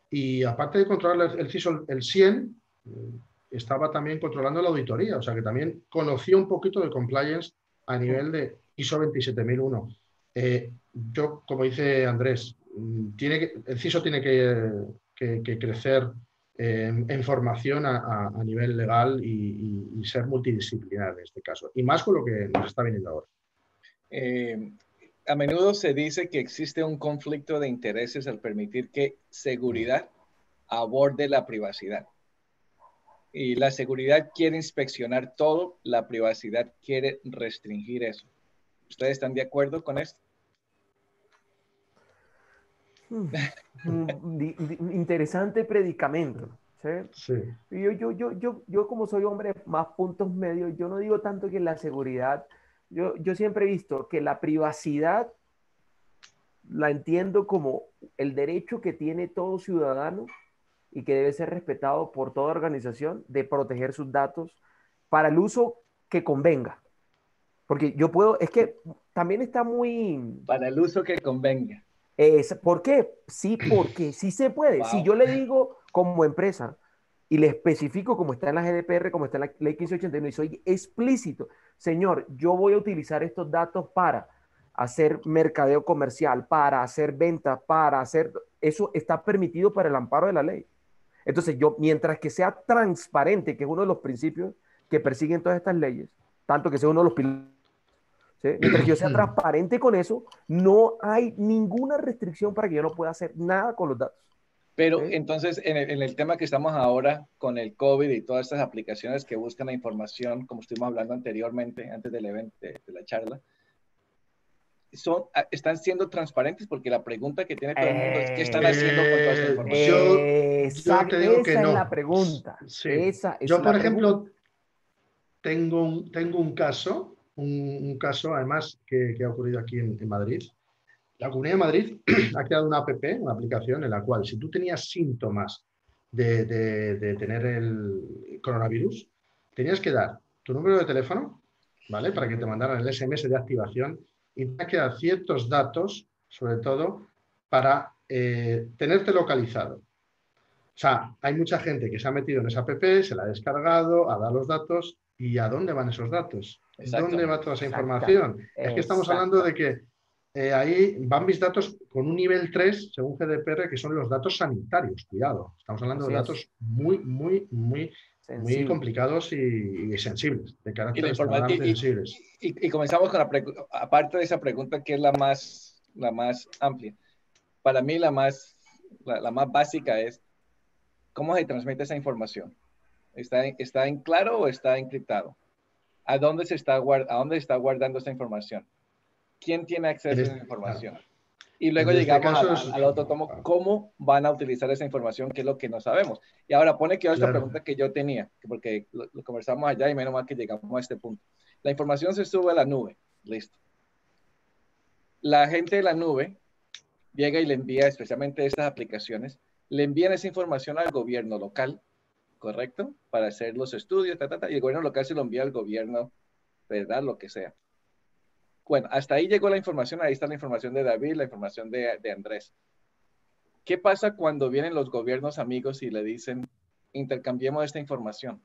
S2: y aparte de controlar el CISO, el SIEM, estaba también controlando la auditoría, o sea que también conocía un poquito de compliance a nivel de ISO 27001. Yo, como dice Andrés, el CISO tiene que crecer en formación a nivel legal y ser multidisciplinar en este caso, y más con lo que nos está viniendo ahora.
S1: A menudo se dice que existe un conflicto de intereses al permitir que seguridad aborde la privacidad. Y la seguridad quiere inspeccionar todo, la privacidad quiere restringir eso. ¿Ustedes están de acuerdo con esto?
S3: Interesante predicamento. ¿Sí?
S2: Sí.
S3: Yo como soy hombre más puntos medios, yo no digo tanto que la seguridad, yo siempre he visto que la privacidad la entiendo como el derecho que tiene todo ciudadano y que debe ser respetado por toda organización de proteger sus datos para el uso que convenga. Porque yo puedo, es que también está muy...
S1: Para el uso que convenga.
S3: ¿Por qué? Sí, porque sí se puede.
S1: Wow.
S3: Si yo le digo como empresa y le especifico como está en la GDPR, como está en la ley 1581 y soy explícito, señor, yo voy a utilizar estos datos para hacer mercadeo comercial, para hacer ventas, para hacer... Eso está permitido para el amparo de la ley. Entonces yo, mientras que sea transparente, que es uno de los principios que persiguen todas estas leyes, tanto que sea uno de los pilares, ¿sí? Mientras que yo sea transparente con eso, no hay ninguna restricción para que yo no pueda hacer nada con los datos.
S1: Pero entonces, en el tema que estamos ahora con el COVID y todas estas aplicaciones que buscan la información, como estuvimos hablando anteriormente, antes del evento, de la charla, están siendo transparentes, porque la pregunta que tiene todo el mundo es ¿qué están haciendo con toda esta información?
S2: Yo te digo que
S3: esa
S2: no.
S3: es la pregunta.
S2: Sí.
S3: Esa es
S2: yo, por
S3: la
S2: ejemplo,
S3: pregunta.
S2: tengo un caso, además que ha ocurrido aquí en Madrid. La Comunidad de Madrid ha creado una app, una aplicación en la cual si tú tenías síntomas de tener el coronavirus, tenías que dar tu número de teléfono, ¿vale? Para que te mandaran el SMS de activación y tenías que dar ciertos datos, sobre todo, para tenerte localizado. O sea, hay mucha gente que se ha metido en esa app, se la ha descargado, ha dado los datos. ¿Y a dónde van esos datos? ¿Dónde va toda esa información? Es que estamos hablando de que ahí van mis datos con un nivel 3, según GDPR, que son los datos sanitarios. Cuidado, estamos hablando de datos muy complicados y sensibles, de carácter extremadamente sensibles.
S1: Y comenzamos con aparte de esa pregunta, que es la más amplia. Para mí la más básica es, ¿cómo se transmite esa información? ¿Está en claro o está encriptado? ¿A dónde se está guardando esa información? ¿Quién tiene acceso a esa información? Claro. Y luego llegamos al otro tomo, ¿cómo van a utilizar esa información? ¿Qué es lo que no sabemos? Y ahora pone que esta pregunta que yo tenía, porque lo conversamos allá y menos mal que llegamos a este punto. La información se sube a la nube, listo. La gente de la nube llega y le envía, especialmente estas aplicaciones, le envían esa información al gobierno local, ¿correcto? Para hacer los estudios, y el gobierno local se lo envía al gobierno federal, lo que sea. Bueno, hasta ahí llegó la información, ahí está la información de David, la información de Andrés. ¿Qué pasa cuando vienen los gobiernos amigos y le dicen, intercambiemos esta información?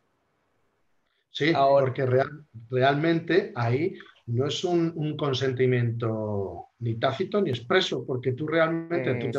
S2: Sí, porque realmente ahí no es un consentimiento ni tácito ni expreso, porque tú realmente tú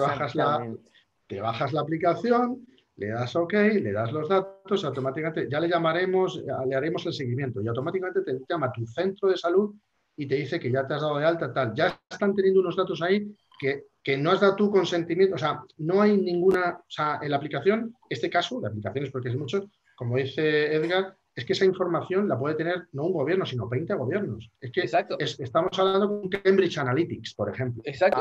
S2: te bajas la aplicación, le das OK, le das los datos, automáticamente ya le llamaremos, le haremos el seguimiento y automáticamente te llama tu centro de salud y te dice que ya te has dado de alta, tal. Ya están teniendo unos datos ahí que no has dado tu consentimiento, o sea, no hay ninguna, o sea, en la aplicación, este caso, de aplicaciones porque es mucho, como dice Edgar, es que esa información la puede tener no un gobierno, sino 20 gobiernos. Es que estamos hablando con Cambridge Analytics, por ejemplo.
S1: Exacto,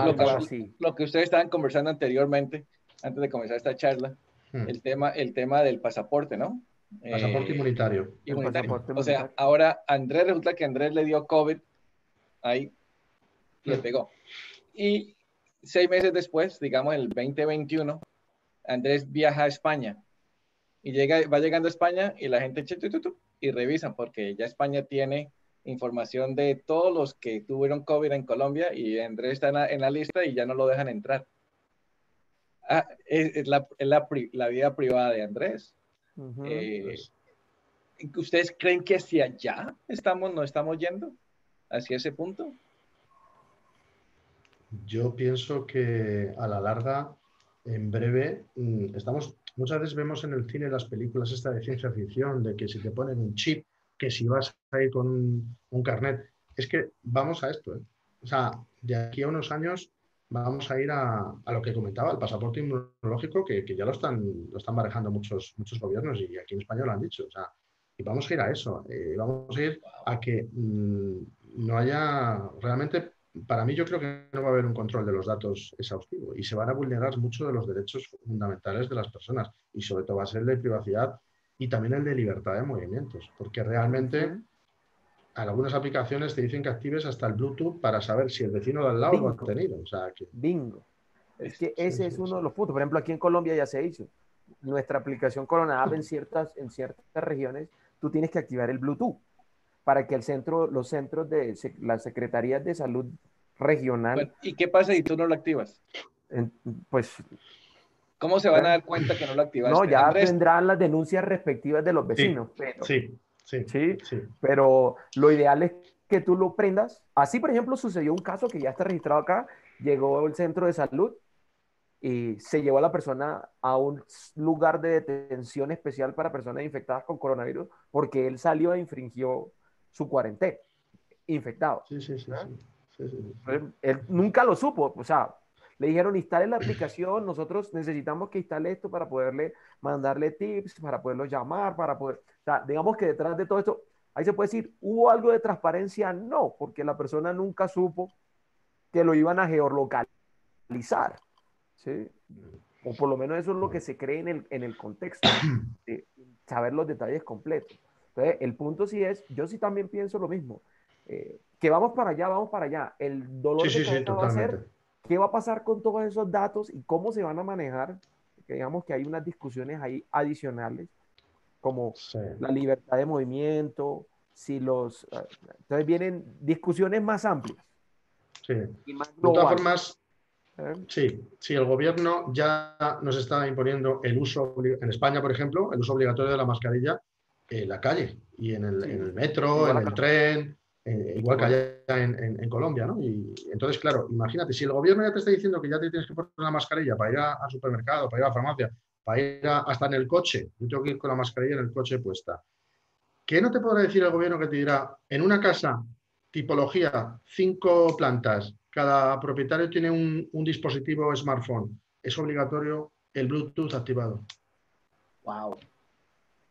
S1: lo que ustedes estaban conversando anteriormente, antes de comenzar esta charla, el tema del pasaporte, ¿no?
S2: Pasaporte inmunitario.
S1: O sea, ahora resulta que Andrés le dio COVID, ahí le pegó. Y 6 meses después, digamos el 2021, Andrés viaja a España y va llegando a España y la gente y revisan porque ya España tiene información de todos los que tuvieron COVID en Colombia y Andrés está en la lista y ya no lo dejan entrar. Es la vida privada de Andrés.
S2: Pues,
S1: ¿Ustedes creen que hacia allá nos estamos yendo? ¿Hacia ese punto?
S2: yo pienso que a la larga, en breve, muchas veces vemos en el cine las películas esta de ciencia ficción, de que si te ponen un chip, que si vas a ir con un carnet, es que vamos a esto, ¿eh? O sea, de aquí a unos años vamos a ir a lo que comentaba, el pasaporte inmunológico, que ya lo están barajando muchos gobiernos y aquí en España lo han dicho. O sea, y vamos a ir a eso, vamos a ir a que no haya realmente, para mí yo creo que no va a haber un control de los datos exhaustivo y se van a vulnerar muchos de los derechos fundamentales de las personas y sobre todo va a ser el de privacidad y también el de libertad de movimientos, porque realmente algunas aplicaciones te dicen que actives hasta el Bluetooth para saber si el vecino de al lado lo ha tenido. O sea, que...
S3: Bingo. Es que
S2: Sí,
S3: ese
S2: sí,
S3: es uno
S2: sí.
S3: de los puntos. Por ejemplo, aquí en Colombia ya se hizo. Nuestra aplicación Corona App en ciertas regiones, tú tienes que activar el Bluetooth para que los centros de las secretarías de salud regional,
S1: Bueno, ¿y qué pasa si tú no lo activas?
S3: pues,
S1: ¿Cómo se van a dar cuenta que no lo
S3: no,
S1: activaste?
S3: ya
S1: Andrés,
S3: tendrán las denuncias respectivas de los
S2: Sí,
S3: vecinos, pero,
S2: sí, sí,
S3: ¿sí?
S2: sí.
S3: Pero lo ideal es que tú lo prendas. Así, por ejemplo, sucedió un caso que ya está registrado acá. Llegó el centro de salud y se llevó a la persona a un lugar de detención especial para personas infectadas con coronavirus porque él salió e infringió su cuarentena, infectado.
S2: Sí, sí, sí,
S3: ¿Eh?
S2: sí. Sí, sí, sí.
S3: Él nunca lo supo, o sea, le dijeron instale la aplicación, nosotros necesitamos que instale esto para poderle mandarle tips, para poderlo llamar, para poder, o sea, digamos que detrás de todo esto, ahí se puede decir, ¿hubo algo de transparencia? No, porque la persona nunca supo que lo iban a geolocalizar, ¿sí? O por lo menos eso es lo que se cree en el contexto, de saber los detalles completos. Entonces, el punto sí es, yo sí también pienso lo mismo, que vamos para allá, vamos para allá. El
S2: Sí,
S3: dolor de
S2: sí, sí,
S3: cabeza va a ser
S2: totalmente.
S3: qué va a pasar con todos esos datos y cómo se van a manejar. Que digamos que hay unas discusiones ahí adicionales, como
S2: Sí.
S3: la libertad de movimiento, si entonces vienen discusiones más amplias
S2: Sí.
S3: y más
S2: De todas
S3: globales.
S2: formas, sí, sí, el gobierno ya nos está imponiendo el uso, en España, por ejemplo, el uso obligatorio de la mascarilla en la calle y en
S3: Sí,
S2: el metro,
S3: igual
S2: en
S3: acá.
S2: el tren, igual que
S3: Igual.
S2: allá en Colombia, ¿no? Y entonces, claro, imagínate, si el gobierno ya te está diciendo que ya te tienes que poner una mascarilla para ir al supermercado, para ir a la farmacia, para ir hasta en el coche, yo tengo que ir con la mascarilla en el coche puesta. ¿Qué no te podrá decir el gobierno que te dirá, en una casa, tipología, 5 plantas, cada propietario tiene un dispositivo smartphone, es obligatorio el Bluetooth activado?
S1: wow,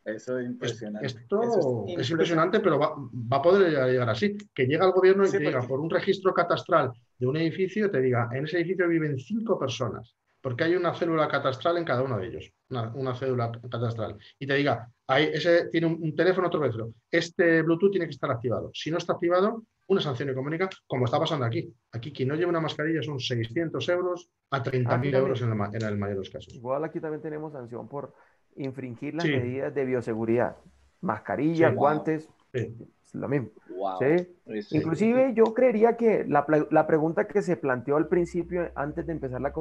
S1: eso es impresionante. Eso es
S2: Esto es impresionante,
S1: impresionante.
S2: pero va a poder llegar así. Que llega el gobierno y
S1: Sí,
S2: te diga,
S1: porque
S2: por un registro catastral de un edificio, te diga, en ese edificio viven 5 personas, porque hay una célula catastral en cada uno de ellos, una célula catastral. Y te diga, ese tiene un teléfono, otro vecino. Este Bluetooth tiene que estar activado. Si no está activado, una sanción económica, como está pasando aquí. Aquí, quien no lleva una mascarilla son 600 euros a
S3: Aquí
S2: 30.000 euros
S3: también.
S2: en el mayor de los casos.
S3: Igual aquí también tenemos sanción por infringir las
S2: Sí,
S3: medidas de bioseguridad. Mascarillas,
S2: sí,
S1: wow,
S3: guantes,
S2: sí,
S3: es lo mismo. ¿Sí?
S1: wow. Sí.
S3: Inclusive yo creería que la pregunta que se planteó al principio, antes de empezar la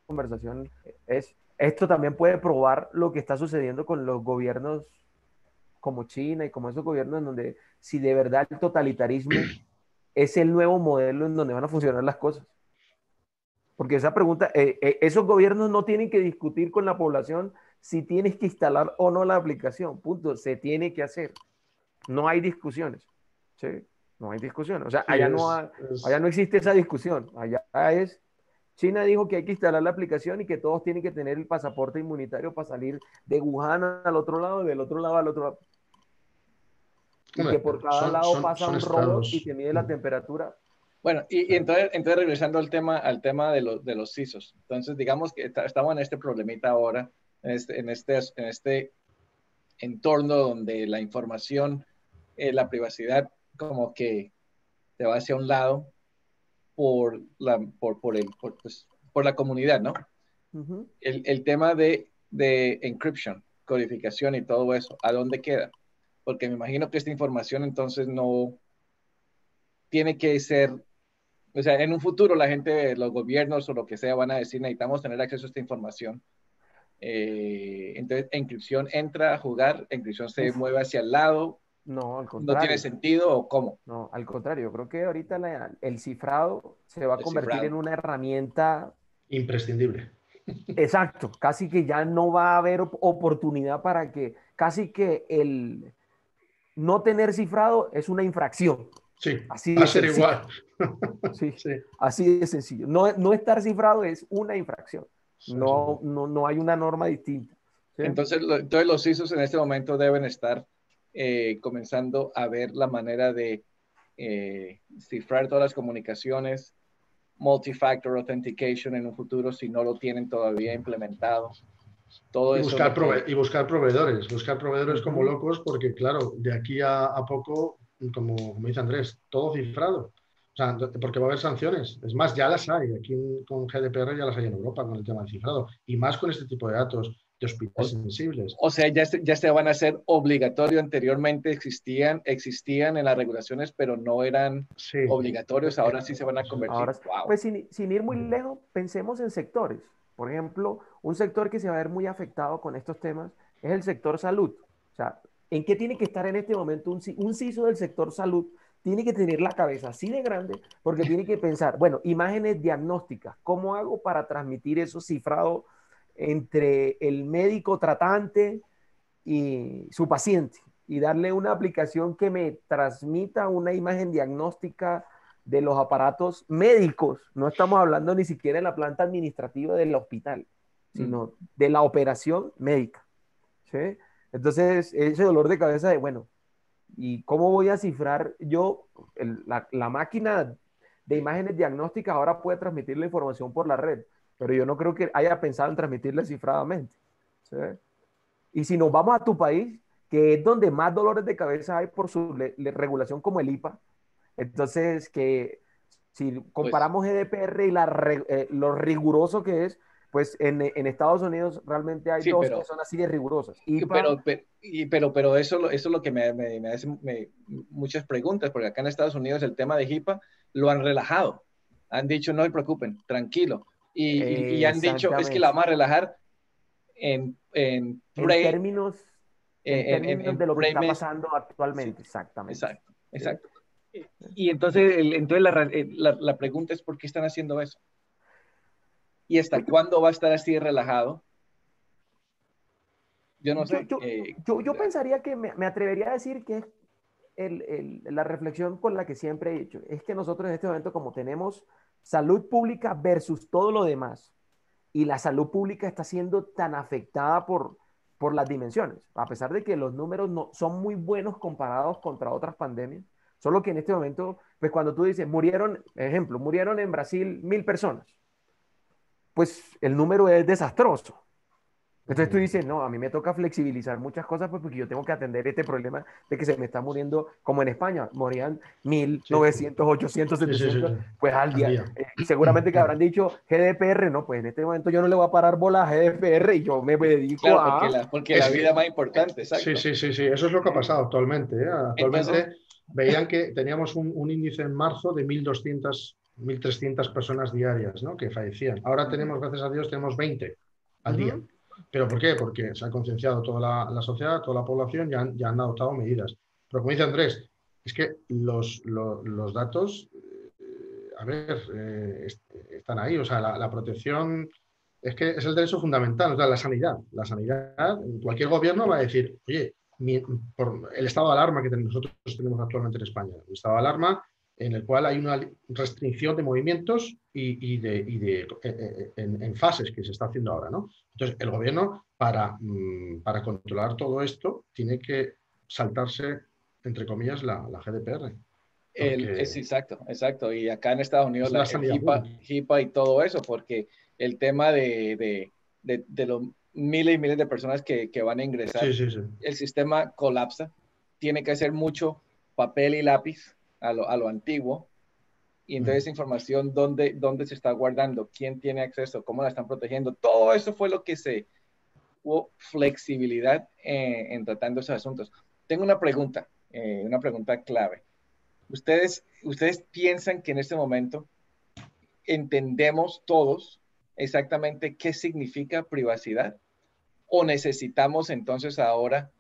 S3: conversación, es, esto también puede probar lo que está sucediendo con los gobiernos como China y como esos gobiernos en donde si de verdad el totalitarismo es el nuevo modelo en donde van a funcionar las cosas. Porque esa pregunta, esos gobiernos no tienen que discutir con la población si tienes que instalar o no la aplicación. Punto. Se tiene que hacer. No hay discusiones. ¿Sí? No hay discusiones. O sea,
S2: sí,
S3: allá no existe esa discusión. Allá es, China dijo que hay que instalar la aplicación y que todos tienen que tener el pasaporte inmunitario para salir de Wuhan al otro lado y del otro lado al otro lado. Y que
S2: hombre,
S3: por cada
S2: son,
S3: lado
S2: son,
S3: pasa
S2: son
S3: un robot y
S2: estados.
S3: te mide la temperatura.
S1: Bueno, y entonces regresando al tema de los CISOs. Entonces, digamos que estamos en este problemita ahora, en este entorno donde la información, la privacidad, como que te va hacia un lado por la comunidad, ¿no?
S3: Ujú.
S1: El tema de encryption, codificación y todo eso, ¿a dónde queda? Porque me imagino que esta información entonces no tiene que ser, o sea, en un futuro la gente, los gobiernos o lo que sea van a decir, necesitamos tener acceso a esta información. Entonces, encripción entra a jugar, encripción se
S3: Uf,
S1: mueve hacia el lado,
S3: no, al
S1: no tiene
S3: contrario.
S1: sentido o cómo,
S3: No, al contrario. Yo creo que ahorita el cifrado se va a convertir en
S1: descifrado.
S3: una herramienta.
S2: Imprescindible.
S3: Exacto, casi que ya no va a haber oportunidad para que, casi que el no tener cifrado es una infracción,
S2: Sí,
S3: así
S2: va a
S3: de
S2: ser
S3: sencillo,
S2: igual.
S3: sí,
S2: Sí,
S3: así de sencillo. No, no estar cifrado es una infracción,
S2: sí, sí,
S3: no,
S2: sí.
S3: no, no hay una norma distinta, ¿sí?
S1: Entonces los CISOs en este momento deben estar comenzando a ver la manera de cifrar todas las comunicaciones, multi-factor authentication en un futuro si no lo tienen todavía implementado. Todo eso es lo que...
S2: Y buscar proveedores como
S3: Ujú.
S2: locos, porque claro, de aquí a poco, como dice Andrés, todo cifrado. O sea, porque va a haber sanciones. Es más, ya las hay. Aquí con GDPR ya las hay en Europa con el tema del cifrado. Y más con este tipo de datos de hospitales
S1: O,
S2: sensibles.
S1: o sea, ya se van a hacer obligatorio. Anteriormente existían en las regulaciones, pero no eran
S2: Sí,
S1: obligatorios. Ahora sí se van a
S3: Ahora,
S1: convertir. Wow.
S3: pues sin ir muy lejos, pensemos en sectores. Por ejemplo, un sector que se va a ver muy afectado con estos temas es el sector salud. O sea, ¿en qué tiene que estar en este momento un CISO del sector salud? Tiene que tener la cabeza así de grande porque tiene que pensar, bueno, imágenes diagnósticas, ¿cómo hago para transmitir eso cifrado entre el médico tratante y su paciente y darle una aplicación que me transmita una imagen diagnóstica de los aparatos médicos? No estamos hablando ni siquiera de la planta administrativa del hospital,
S1: Mm.
S3: sino de la operación médica, ¿sí? Entonces, ese dolor de cabeza de, bueno, ¿y cómo voy a cifrar yo? La máquina de imágenes diagnósticas ahora puede transmitir la información por la red, pero yo no creo que haya pensado en transmitirla cifradamente, ¿sí? Y si nos vamos a tu país, que es donde más dolores de cabeza hay por su regulación como el IPA, entonces que si
S1: Pues
S3: comparamos GDPR y lo riguroso que es, pues en Estados Unidos realmente hay
S1: sí,
S3: dos que son así de rigurosas. IPA,
S1: pero eso es lo que me hace muchas preguntas, porque acá en Estados Unidos el tema de HIPAA lo han relajado. Han dicho, no se preocupen, tranquilo. Y han dicho, es que la
S3: exactamente.
S1: vamos a relajar en
S3: En
S1: pre,
S3: términos, en términos de lo que está
S1: premise.
S3: pasando
S1: Sí,
S3: actualmente, exactamente.
S1: exacto,
S3: ¿Sí?
S1: exacto. Y entonces, la pregunta es, ¿por qué están haciendo eso? ¿Y hasta
S3: Pues
S1: cuándo va a estar así relajado? Yo no
S3: yo,
S1: sé.
S3: yo, yo pensaría que me atrevería a decir que es la reflexión con la que siempre he hecho, es que nosotros en este momento, como tenemos salud pública versus todo lo demás, y la salud pública está siendo tan afectada por las dimensiones, a pesar de que los números no, son muy buenos comparados contra otras pandemias, solo que en este momento, pues cuando tú dices, murieron, ejemplo, murieron en Brasil 1.000 personas, pues el número es desastroso. Entonces tú dices, no, a mí me toca flexibilizar muchas cosas pues, porque yo tengo que atender este problema de que se me está muriendo, como en España, morían mil
S2: Sí,
S3: novecientos 800
S2: sí, sí, sí,
S3: 700
S2: sí.
S3: pues al
S2: Al
S3: día.
S2: día.
S3: Seguramente que habrán dicho GDPR, no, pues en este momento yo no le voy a parar bola a GDPR y yo me dedico
S1: Claro,
S3: a...
S1: porque la
S2: Es
S1: vida
S2: que,
S1: es más importante,
S2: sí,
S1: exacto.
S2: sí, sí, sí. Eso es lo que ha
S3: ¿sí?
S2: pasado actualmente, ¿eh?
S1: Entonces,
S2: Actualmente veían que teníamos un índice en marzo de 1.200, 1.300 personas diarias, ¿no? Que fallecían. Ahora tenemos, gracias a Dios, tenemos 20 al día.
S3: Ujú.
S2: ¿Pero por qué? Porque se ha concienciado toda la sociedad, toda la población, ya han adoptado medidas. Pero como dice Andrés, es que los datos, a ver, están ahí. O sea, la protección es que es el derecho fundamental, o sea, la sanidad. La sanidad, cualquier gobierno va a decir, oye, por el estado de alarma que nosotros tenemos actualmente en España, un estado de alarma en el cual hay una restricción de movimientos en fases que se está haciendo ahora, ¿no? Entonces, el gobierno, para controlar todo esto, tiene que saltarse, entre comillas, la GDPR,
S1: es
S2: porque
S1: exacto, exacto. Y acá en Estados Unidos
S2: es la
S1: el
S2: sanidad pública.
S1: HIPAA y todo eso, porque el tema de los miles y miles de personas que van a
S2: Sí,
S1: ingresar,
S2: sí, sí.
S1: el sistema colapsa, tiene que hacer mucho papel y lápiz a lo antiguo y entonces esa información, ¿dónde se está guardando? ¿Quién tiene acceso? ¿Cómo la están protegiendo? Todo eso fue lo que hubo flexibilidad en tratando esos asuntos. Tengo una pregunta clave. ¿Ustedes piensan que en este momento entendemos todos exactamente qué significa privacidad? ¿O necesitamos entonces ahora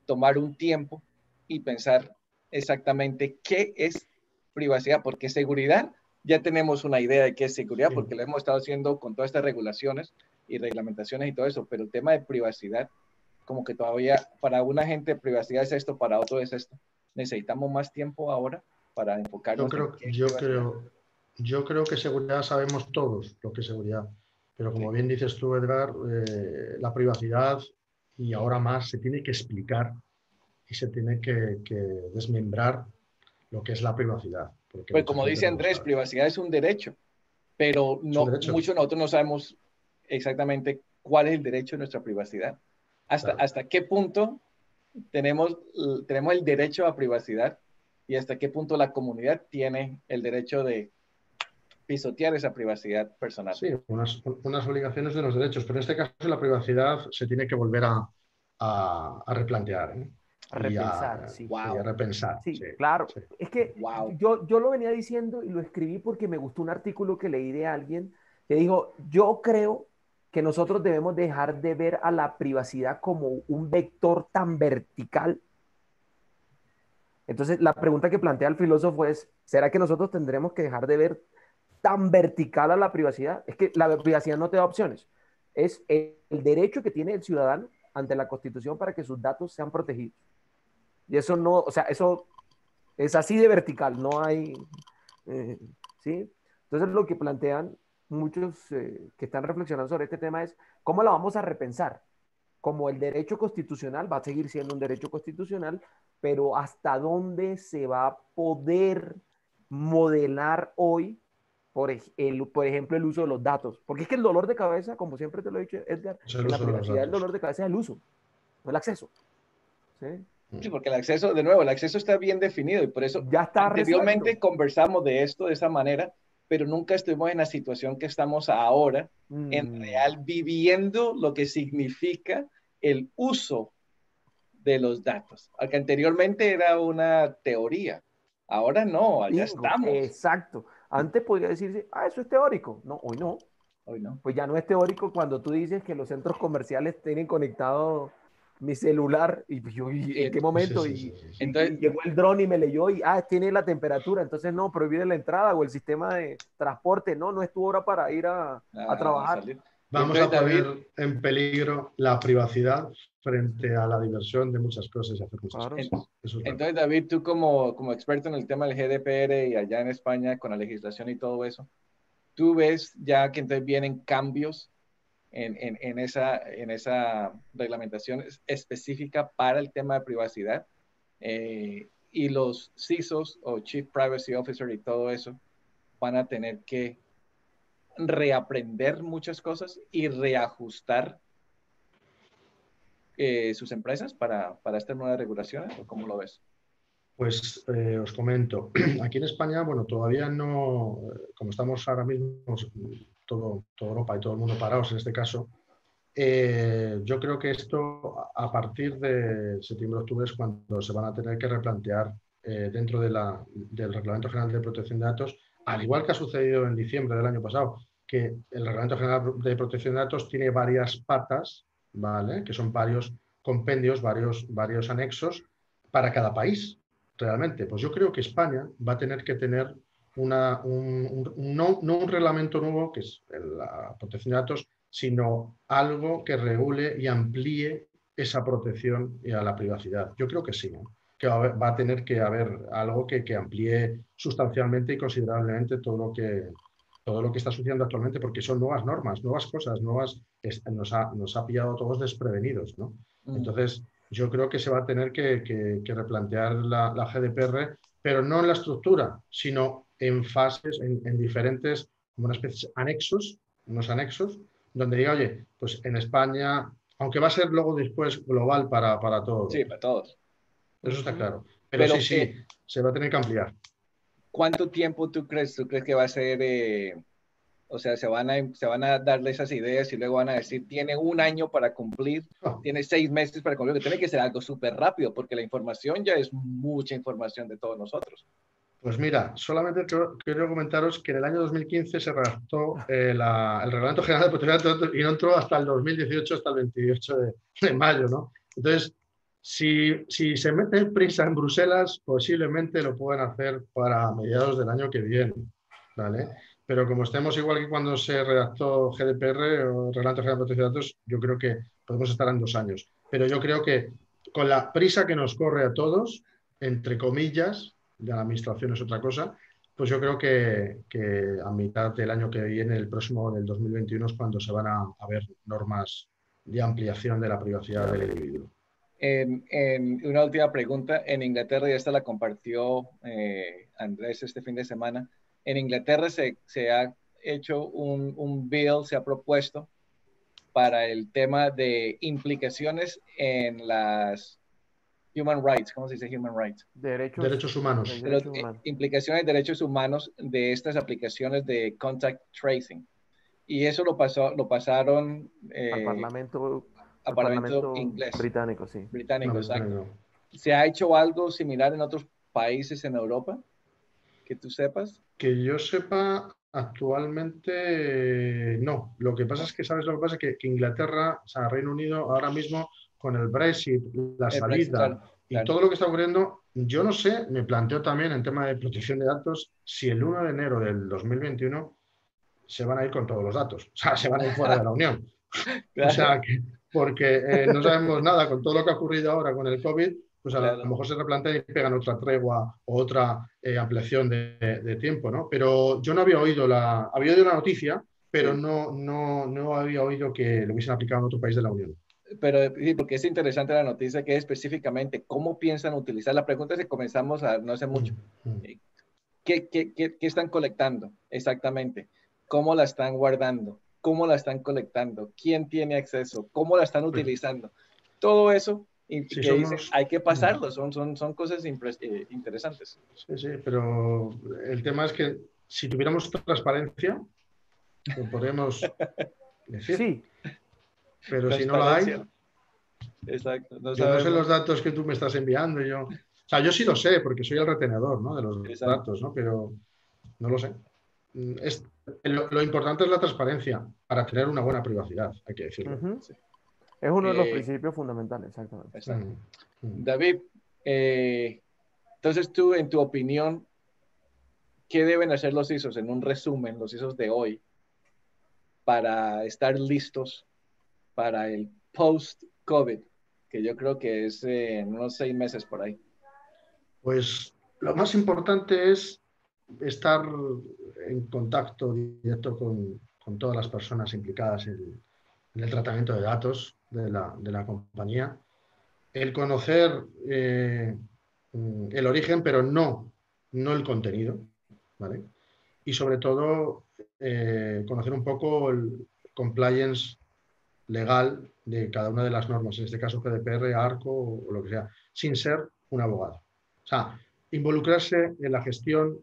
S1: tomar un tiempo y pensar exactamente qué es privacidad? Porque seguridad, ya tenemos una idea de qué es seguridad, porque lo hemos estado haciendo con todas estas regulaciones y reglamentaciones y todo eso, pero el tema de privacidad, como que todavía para una gente privacidad es esto, para otro es esto. ¿Necesitamos más tiempo ahora para enfocarnos en qué es privacidad?
S2: Yo creo que seguridad sabemos todos lo que es seguridad, pero como bien dices tú, Edgar, la privacidad y ahora más se tiene que explicar y se tiene que desmembrar lo que es la privacidad. Porque
S1: Pues
S2: mucha
S1: como
S2: gente
S1: dice
S2: no lo
S1: Andrés,
S2: sabe.
S1: privacidad es un derecho, pero
S2: Es un
S1: no,
S2: derecho,
S1: muchos de nosotros no sabemos exactamente cuál es el derecho de nuestra privacidad.
S2: claro.
S1: Hasta qué punto tenemos el derecho a privacidad y hasta qué punto la comunidad tiene el derecho de pisotear esa privacidad personal.
S2: Sí, unas obligaciones de los derechos, pero en este caso la privacidad se tiene que volver a replantear, ¿eh?
S3: A
S2: Y
S3: repensar, sí.
S2: sí, a
S1: Wow,
S2: repensar.
S3: Sí,
S2: Sí,
S3: claro.
S2: sí.
S3: Es que
S1: wow.
S3: yo lo venía diciendo y lo escribí porque me gustó un artículo que leí de alguien que dijo, yo creo que nosotros debemos dejar de ver a la privacidad como un vector tan vertical. Entonces, la pregunta que plantea el filósofo es, ¿será que nosotros tendremos que dejar de ver tan vertical a la privacidad? Es que la privacidad no te da opciones. Es el derecho que tiene el ciudadano ante la Constitución para que sus datos sean protegidos. Y eso no, o sea, eso es así de vertical, no hay, eh, ¿sí? Entonces lo que plantean muchos que están reflexionando sobre este tema es cómo la vamos a repensar. Como el derecho constitucional va a seguir siendo un derecho constitucional, pero hasta dónde se va a poder modelar hoy, por ejemplo, el uso de los datos. Porque es que el dolor de cabeza, como siempre te lo he dicho, Edgar,
S2: Es el
S3: en la
S2: uso de los
S3: privacidad el
S2: datos.
S3: dolor de cabeza es el uso, no el acceso. ¿Sí?
S1: Sí, porque el acceso, de nuevo, el acceso está bien definido y por eso
S3: Ya está
S1: anteriormente
S3: resuelto.
S1: conversamos de esto de esa manera, pero nunca estuvimos en la situación que estamos ahora, en real, viviendo lo que significa el uso de los datos. Aunque anteriormente era una teoría, ahora no, allá
S3: Bingo,
S1: estamos.
S3: exacto. Antes podría decirse, ah, eso es teórico. No, hoy no.
S1: Hoy no.
S3: Pues ya no es teórico cuando tú dices que los centros comerciales tienen conectado mi celular y yo, ¿y en qué
S2: Sí,
S3: momento?
S2: sí, sí, sí, sí.
S1: Entonces,
S3: Y llegó el dron y me leyó y, ah, tiene la temperatura, entonces no, prohíbe la entrada o el sistema de transporte, no, no es tu hora para ir a trabajar.
S1: salir. Y
S2: Vamos
S1: entonces,
S2: a
S1: David,
S2: poner en peligro la privacidad frente a la diversión de muchas cosas y hacer muchas
S3: Claro.
S2: cosas. Eso es verdad.
S1: entonces, David, tú como experto en el tema del GDPR y allá en España con la legislación y todo eso, tú ves ya que entonces vienen cambios en esa reglamentación específica para el tema de privacidad y los CISOs o Chief Privacy Officer y todo eso van a tener que reaprender muchas cosas y reajustar sus empresas para estas nuevas regulaciones, ¿o cómo lo ves?
S2: Pues os comento, aquí en España, bueno, todavía no, como estamos ahora mismo, toda Europa y todo el mundo parados en este caso, yo creo que esto a partir de septiembre-octubre es cuando se van a tener que replantear dentro del Reglamento General de Protección de Datos, al igual que ha sucedido en diciembre del año pasado, que el Reglamento General de Protección de Datos tiene varias patas, ¿vale? Que son varios compendios, varios anexos para cada país, realmente. Pues yo creo que España va a tener que tener no un reglamento nuevo, que es la protección de datos, sino algo que regule y amplíe esa protección a la privacidad. Yo creo que sí, ¿no? Que va a tener que haber algo que amplíe sustancialmente y considerablemente todo lo que está sucediendo actualmente, porque son nuevas normas, nuevas cosas, nos ha pillado a todos desprevenidos, ¿no? Entonces, yo creo que se va a tener que replantear la GDPR, pero no en la estructura, sino en fases, en diferentes, como una especie de anexos, unos anexos, donde diga, oye, pues en España, aunque va a ser luego después global para todos,
S1: Sí, para todos.
S2: eso está claro. Pero sí,
S1: Pero
S2: sí, se va a tener que ampliar.
S1: ¿cuánto tiempo tú crees? ¿Tú crees que va a ser, o sea, se van a darle esas ideas y luego van a decir, tiene un año para cumplir, tiene 6 meses para cumplir, que tiene que ser algo súper rápido, porque la información ya es mucha información de todos nosotros.
S2: Pues mira, solamente quiero comentaros que en el año 2015 se redactó el Reglamento General de Protección de Datos y no entró hasta el 2018, hasta el 28 de mayo, ¿no? Entonces, si se mete prisa en Bruselas, posiblemente lo puedan hacer para mediados del año que viene, ¿vale? Pero como estemos igual que cuando se redactó GDPR o Reglamento General de Protección de Datos, yo creo que podemos estar en 2 años. Pero yo creo que con la prisa que nos corre a todos, entre comillas, de la administración es otra cosa, pues yo creo que a mitad del año que viene, el próximo, del 2021, es cuando se van a ver normas de ampliación de la privacidad del individuo.
S1: En una última pregunta, en Inglaterra, ya esta la compartió Andrés este fin de semana, en Inglaterra se ha hecho un bill, se ha propuesto para el tema de implicaciones en las human rights, ¿cómo se dice human rights?
S2: Derechos humanos.
S1: Implicaciones de derechos humanos de estas aplicaciones de contact tracing. Y eso lo pasaron
S3: al Parlamento
S1: inglés.
S3: Británico, sí.
S1: Británico, exacto. ¿Se ha hecho algo similar en otros países en Europa? Que tú sepas.
S2: Que yo sepa, actualmente no. Lo que pasa es que, ¿sabes lo que pasa? Que Inglaterra, o sea, Reino Unido, ahora mismo, con el Brexit, la salida y todo lo que está ocurriendo, yo no sé, me planteo también en tema de protección de datos, si el 1 de enero del 2021 se van a ir con todos los datos. O sea, se van a ir fuera de la Unión. Claro. O sea, porque no sabemos nada con todo lo que ha ocurrido ahora con el COVID, pues a lo mejor se replantean y pegan otra tregua o otra ampliación de tiempo, ¿no? Pero yo no había oído la noticia, pero no había oído que lo hubiesen aplicado en otro país de la Unión.
S1: Pero sí, porque es interesante la noticia que es específicamente cómo piensan utilizar. La pregunta es que comenzamos no hace mucho. ¿Qué están colectando exactamente? ¿Cómo la están guardando? ¿Cómo la están colectando? ¿Quién tiene acceso? ¿Cómo la están utilizando? Todo eso hay que pasarlo. Son cosas interesantes.
S2: Sí, pero el tema es que si tuviéramos transparencia, lo podríamos decir.
S3: Sí.
S2: Pero si no la hay,
S1: exacto.
S2: Yo no sé los datos que tú me estás enviando. O sea, yo sí lo sé porque soy el retenedor, ¿no?, de los datos, ¿no? Pero no lo sé. Lo importante es la transparencia para tener una buena privacidad, hay que decirlo.
S3: Sí. Es uno de los principios fundamentales, exactamente.
S1: Exacto. David, entonces tú, en tu opinión, ¿qué deben hacer los ISOs en un resumen, los ISOs de hoy, para estar listos para el post-COVID, que yo creo que es en unos 6 meses por ahí?
S2: Pues lo más importante es estar en contacto directo con todas las personas implicadas en el tratamiento de datos de la compañía, el conocer el origen, pero no el contenido, ¿vale? Y sobre todo conocer un poco el compliance legal de cada una de las normas, en este caso GDPR, ARCO o lo que sea, sin ser un abogado. O sea, involucrarse en la gestión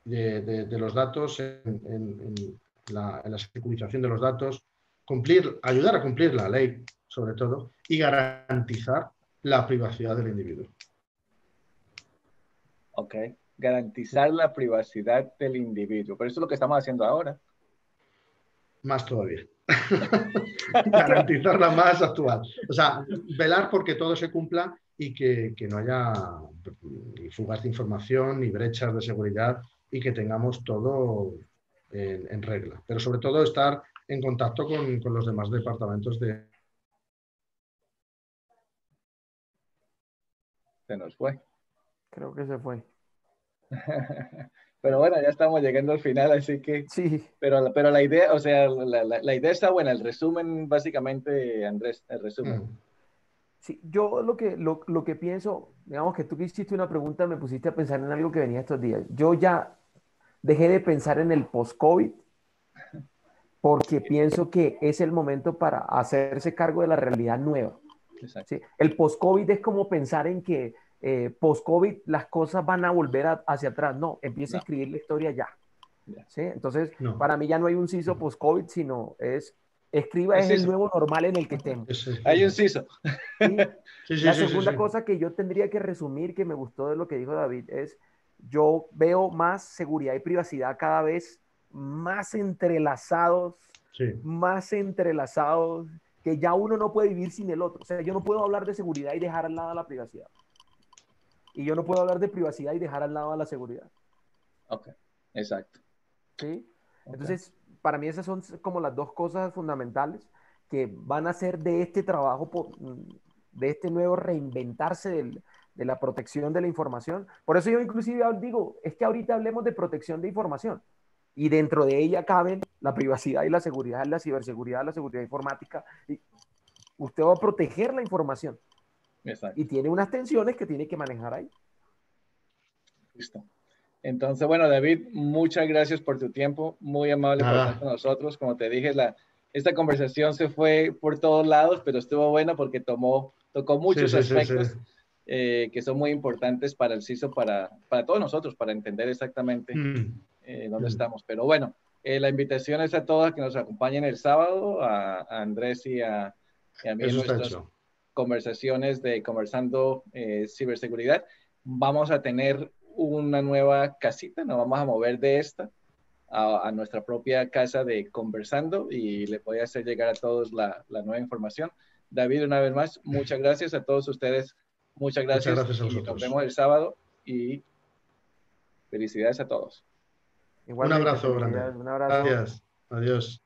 S2: de los datos, en la securización de los datos, ayudar a cumplir la ley, sobre todo, y garantizar la privacidad del individuo.
S1: Ok, garantizar la privacidad del individuo. Pero eso es lo que estamos haciendo ahora.
S2: Más todavía. Garantizarla más actual. O sea, velar porque todo se cumpla y que no haya ni fugas de información, ni brechas de seguridad y que tengamos todo en regla. Pero sobre todo estar en contacto con los demás departamentos de...
S1: Se nos fue.
S3: Creo que se fue.
S1: Pero bueno, ya estamos llegando al final, así que...
S3: Sí.
S1: Pero la idea, o sea, la idea está buena. El resumen, básicamente, Andrés, el resumen.
S3: Sí, yo lo que pienso, digamos que tú que hiciste una pregunta, me pusiste a pensar en algo que venía estos días. Yo ya dejé de pensar en el post-COVID porque pienso que es el momento para hacerse cargo de la realidad nueva. ¿Sí? El post-COVID es como pensar en que post-COVID las cosas van a volver hacia atrás. No, empieza a
S1: No.
S3: escribir la historia ya.
S1: Ya.
S3: ¿Sí? Entonces,
S2: No.
S3: para mí ya no hay un CISO post-COVID, sino escriba
S1: Es
S3: es el
S1: CISO.
S3: nuevo normal en el que estemos.
S1: Hay un CISO.
S3: ¿Sí?
S2: Sí, sí,
S3: La
S2: sí, sí,
S3: segunda
S2: sí.
S3: cosa que yo tendría que resumir, que me gustó de lo que dijo David, es yo veo más seguridad y privacidad cada vez más entrelazados,
S2: Sí.
S3: que ya uno no puede vivir sin el otro. O sea, yo no puedo hablar de seguridad y dejar al lado a la privacidad. Y yo no puedo hablar de privacidad y dejar al lado a la seguridad.
S1: Ok, exacto.
S3: ¿Sí?
S1: Okay.
S3: Entonces, para mí esas son como las dos cosas fundamentales que van a hacer de este trabajo, de este nuevo reinventarse de la protección de la información. Por eso yo inclusive digo, es que ahorita hablemos de protección de información y dentro de ella caben la privacidad y la seguridad, la ciberseguridad, la seguridad informática. Y usted va a proteger la información.
S1: Exacto.
S3: Y tiene unas tensiones que tiene que manejar ahí.
S1: Listo. Entonces, bueno, David, muchas gracias por tu tiempo, muy amable por estar con nosotros. Como te dije, esta conversación se fue por todos lados, pero estuvo buena porque tocó muchos aspectos que son muy importantes para el CISO, para todos nosotros, para entender exactamente dónde estamos. Pero bueno, la invitación es a todos que nos acompañen el sábado, a Andrés y a mí en nuestras conversaciones de Conversando Ciberseguridad. Vamos a tener una nueva casita, nos vamos a mover de esta a nuestra propia casa de Conversando y le voy a hacer llegar a todos la nueva información. David, una vez más, muchas gracias a todos ustedes, muchas gracias,
S2: Muchas gracias a
S1: y
S2: vosotros.
S1: nos vemos el sábado y felicidades a todos.
S3: Igualmente,
S2: un abrazo grande.
S3: Un abrazo.
S2: Gracias. Adiós.